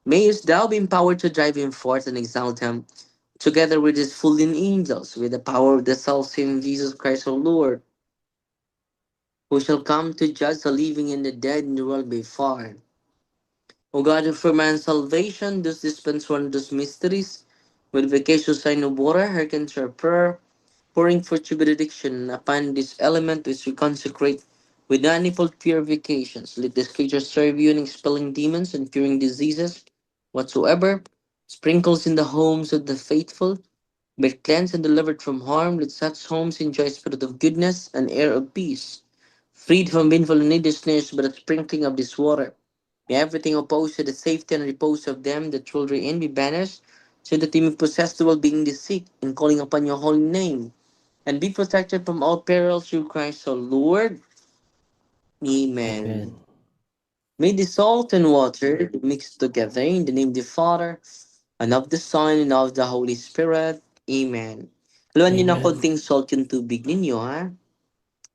Mayest thou be empowered to drive him forth and exalt him, together with his fallen angels, with the power of the self-same Jesus Christ our Lord, who shall come to judge the living and the dead in the world before. O God, who for man's salvation does dispense wondrous mysteries, with vacacious sign of water, hearken to our prayer, pouring forth your benediction upon this element which we consecrate with manifold purifications. Let this creature serve you in expelling demons and curing diseases, whatsoever sprinkles in the homes of the faithful, be cleansed and delivered from harm. Let such homes enjoy a spirit of goodness and air of peace, freed from painful and needless snares by the sprinkling of this water. May everything opposed to the safety and repose of them that will reign be banished, so that they may possess the well-being they seek in calling upon your holy name, and be protected from all perils through Christ our Lord. Amen. Amen. May the salt and water be mixed together in the name of the Father, and of the Son, and of the Holy Spirit. Amen. Haluan niyo ng Amen. konting salt yung tubig ninyo, ha?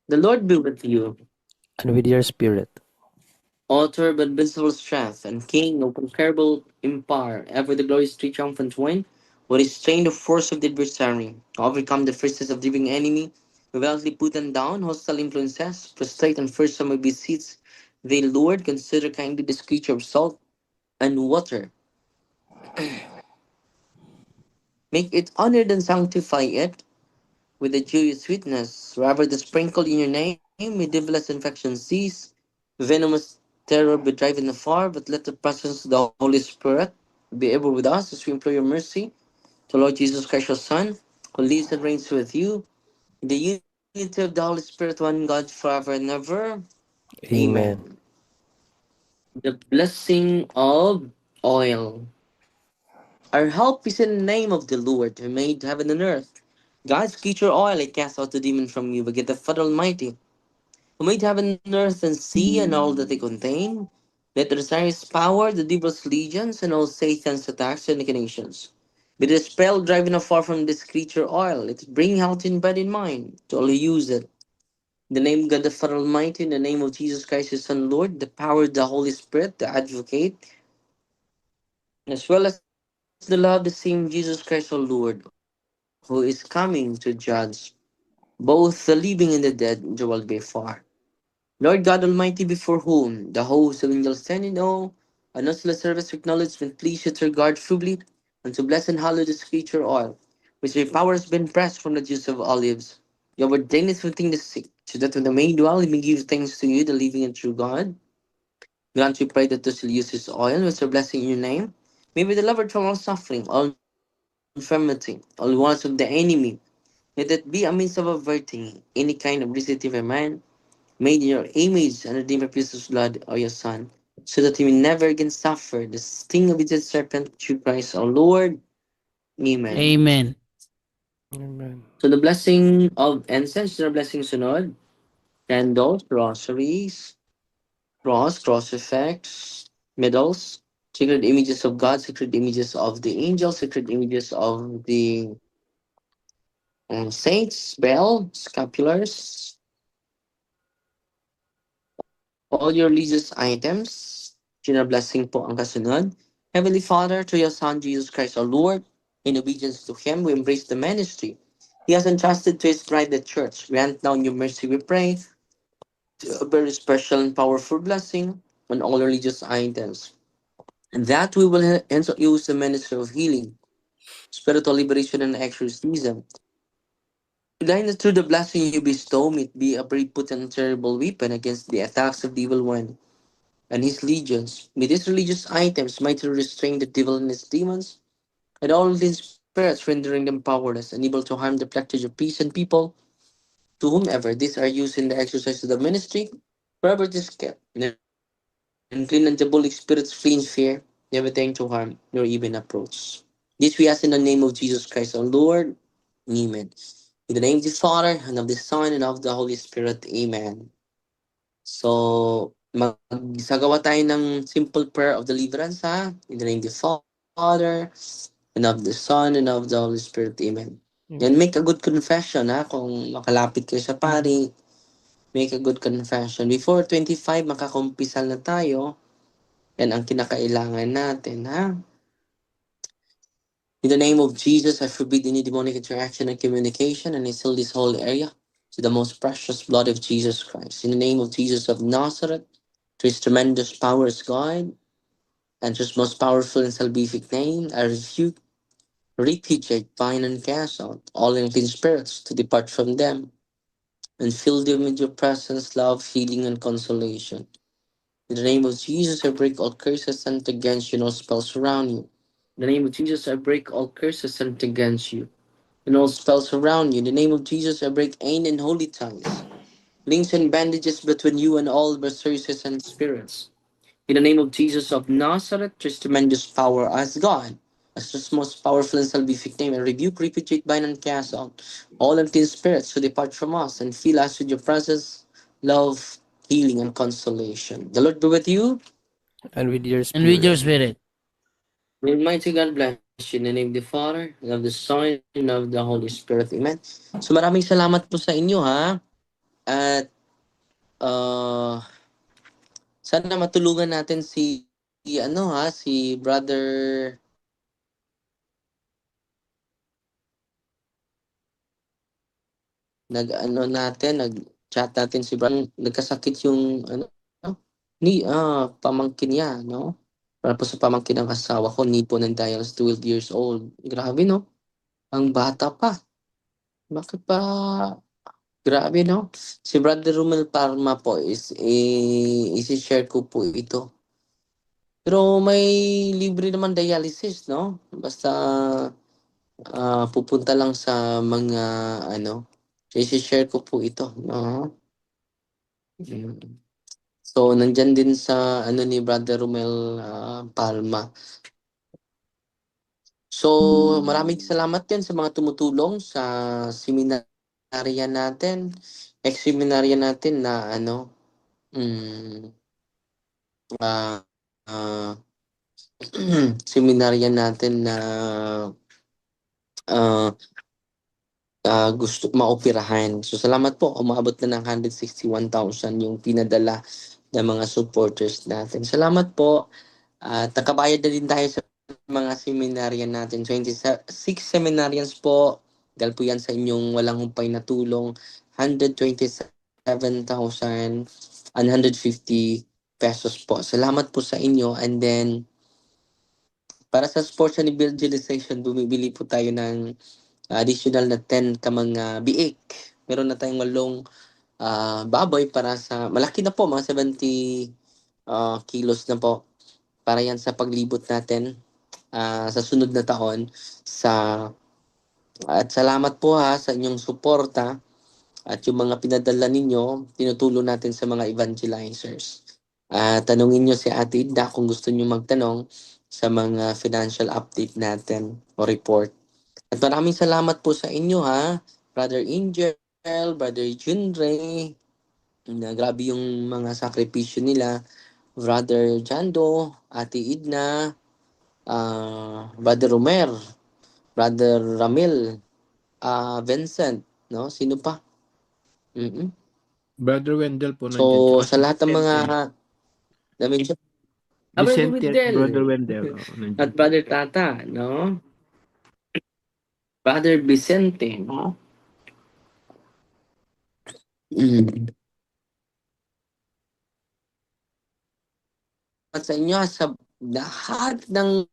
The Lord be with you. And with your spirit. Author of invincible strength and King of incomparable empire, ever the glorious triumphant one, would restrain the force of the adversary, overcome the fierceness of the living enemy, violently put them down, hostile influences, prostrate and first some be seats. They, Lord, consider kindly this creature of salt and water. Make it honored and sanctify it with the joyous sweetness. Wherever the sprinkle in your name, may devilish infection cease, venomous terror be driven afar, but let the presence of the Holy Spirit be ever with us as we implore your mercy. To Lord Jesus Christ, your Son, who lives and reigns with you, in the unity of the Holy Spirit, one God, forever and ever. Amen. Amen. The blessing of oil. Our help is in the name of the Lord, who made heaven and earth. God's creature oil, I cast out the demon from you, but get the Father Almighty, who made heaven and earth and sea and all that they contain. Let the desires power, the devil's legions, and all Satan's attacks and inclinations be dispelled, driving afar from this creature oil. Let it bring health in body and mind to all who use it. In the name of God the Father Almighty, in the name of Jesus Christ, His Son, Lord, the power of the Holy Spirit, the advocate, as well as the love of the same Jesus Christ, our Lord, who is coming to judge both the living and the dead in the world by far. Lord God Almighty, before whom the host of angels stand in awe, and us the service of acknowledgement, please to regard fully, and to bless and hallow this creature oil, which by power has been pressed from the juice of olives. You have ordained it within the sick, so that when the may dwell, he may give thanks to you, the living and true God. Grant, we pray, that those who use this oil, with your blessing in your name, may be delivered from all suffering, all infirmity, all wants of the enemy. Let it be a means of averting any kind of visitive man made in your image and redeemed by precious blood of your Son, so that he may never again suffer the sting of the serpent through Christ our Lord. Amen. Amen. Amen. So the blessing of incense, the blessing sunod, candles, rosaries, cross effects, medals, sacred images of God, sacred images of the angels, sacred images of the saints, bell, scapulars, all your religious items. General blessing po ang kasunod. Heavenly Father, to your Son, Jesus Christ our Lord, in obedience to Him, we embrace the ministry He has entrusted to His bride, the Church. Grant now in your mercy, we pray, a very special and powerful blessing on all religious items, and that we will hence use the ministry of healing, spiritual liberation, and exorcism Thine is through the blessing you bestow, may it be a very potent and terrible weapon against the attacks of the evil one and his legions. May these religious items mightily restrain the devil and his demons, and all these spirits rendering them powerless, unable to harm the pledge of peace and people, to whomever these are used in the exercise of the ministry, wherever it is kept, and clean and diabolic spirits flee in fear, never daring to harm, nor even approach. This we ask in the name of Jesus Christ our Lord. Amen. In the name of the Father, and of the Son, and of the Holy Spirit. Amen. So, magsagawa tayo ng simple prayer of deliverance, ha? In the name of the Father, and of the Son, and of the Holy Spirit. Amen. And make a good confession, ha? Kung makalapit kayo sa pari, make a good confession. Before 25, makakumpisal na tayo. Yan ang kinakailangan natin, ha? In the name of Jesus, I forbid any demonic interaction and communication, and I seal this whole area to the most precious blood of Jesus Christ. In the name of Jesus of Nazareth, to his tremendous power as God, and to his most powerful and salvific name, I rebuke, repudiate, bind, and cast out all unclean spirits to depart from them, and fill them with your presence, love, healing, and consolation. In the name of Jesus, I break all curses sent against you and all spells around you. In the name of Jesus, I break all curses sent against you and all spells around you. In the name of Jesus, I break ain and holy tongues, links and bandages between you and all adversaries and spirits. In the name of Jesus of Nazareth, there's tremendous power as God. As his most powerful and salvific name, I rebuke, repudiate, bind, and cast out all unclean spirits to depart from us and fill us with your presence, love, healing, and consolation. The Lord be with you. And with your And with your spirit. spirit. May Almighty God bless you in the name of the Father, and of the Son, and of the Holy Spirit. Amen. So maraming salamat po sa inyo, ha. At sana matulungan natin si Brother nag-chat natin si Brother, nagkasakit yung pamangkin niya, no? Para po sa pamangkin ng asawa ko, need po ng dialysis, 12 years old. Grabe, no? Ang bata pa. Bakit pa? Grabe, no? Si Brother Romel Parma po isi-share ko po ito. Pero may libre naman dialysis, no? Basta pupunta lang sa mga isi-share ko po ito, no? So, nandyan din sa ni Brother Romel Palma. So, maraming salamat din sa mga tumutulong sa seminarya natin, ex-seminarya natin na seminarya natin na gusto maoperahan. So, salamat po. Umabot na ng 161,000 yung pinadala ng mga supporters natin. Salamat po. At nakabayad na din tayo sa mga seminaryan natin. 26 seminarians po. Dahil po yan sa inyong walang humpay na tulong. 127,150 pesos po. Salamat po sa inyo. And then, para sa sports and evangelization, bumibili po tayo ng additional na 10 ka mga biik. Meron na tayong 8 baboy para sa, malaki na po, mga 70 kilos na po. Para yan sa paglibot natin sa sunod na taon. At salamat po sa inyong suporta at yung mga pinadala ninyo, tinutulong natin sa mga evangelizers. Tanungin nyo si Ate Ida kung gusto nyo magtanong sa mga financial update natin o report. At maraming salamat po sa inyo, Brother Angel, Brother Junre, grabe yung mga sakripisyo nila. Brother Jando, Ate Idna, Brother Romer, Brother Ramil, Vincent, no? Sino pa? Brother Wendell po So, nandiyan. sa lahat ng mga Brother Vicente at Wendell. Brother Wendell. Nandiyan. At Brother Tata, no? Brother Vicente, no? At sa inyo, sa lahat ng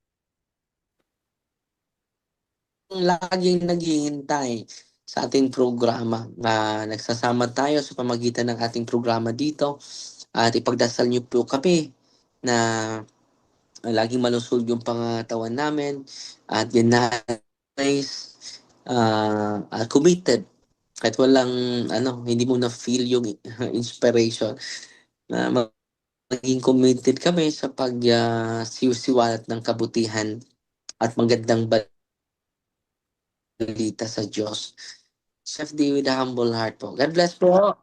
laging naghihintay sa ating programa. Nagsasama tayo sa pamagitan ng ating programa dito at ipagdasal niyo po kami na laging malusog yung pangatawan namin at yan na guys committed kahit walang hindi mo na feel yung inspiration na maging committed kami sa siwalat ng kabutihan at magandang balita sa Diyos. Chef D with a humble heart po. God bless po.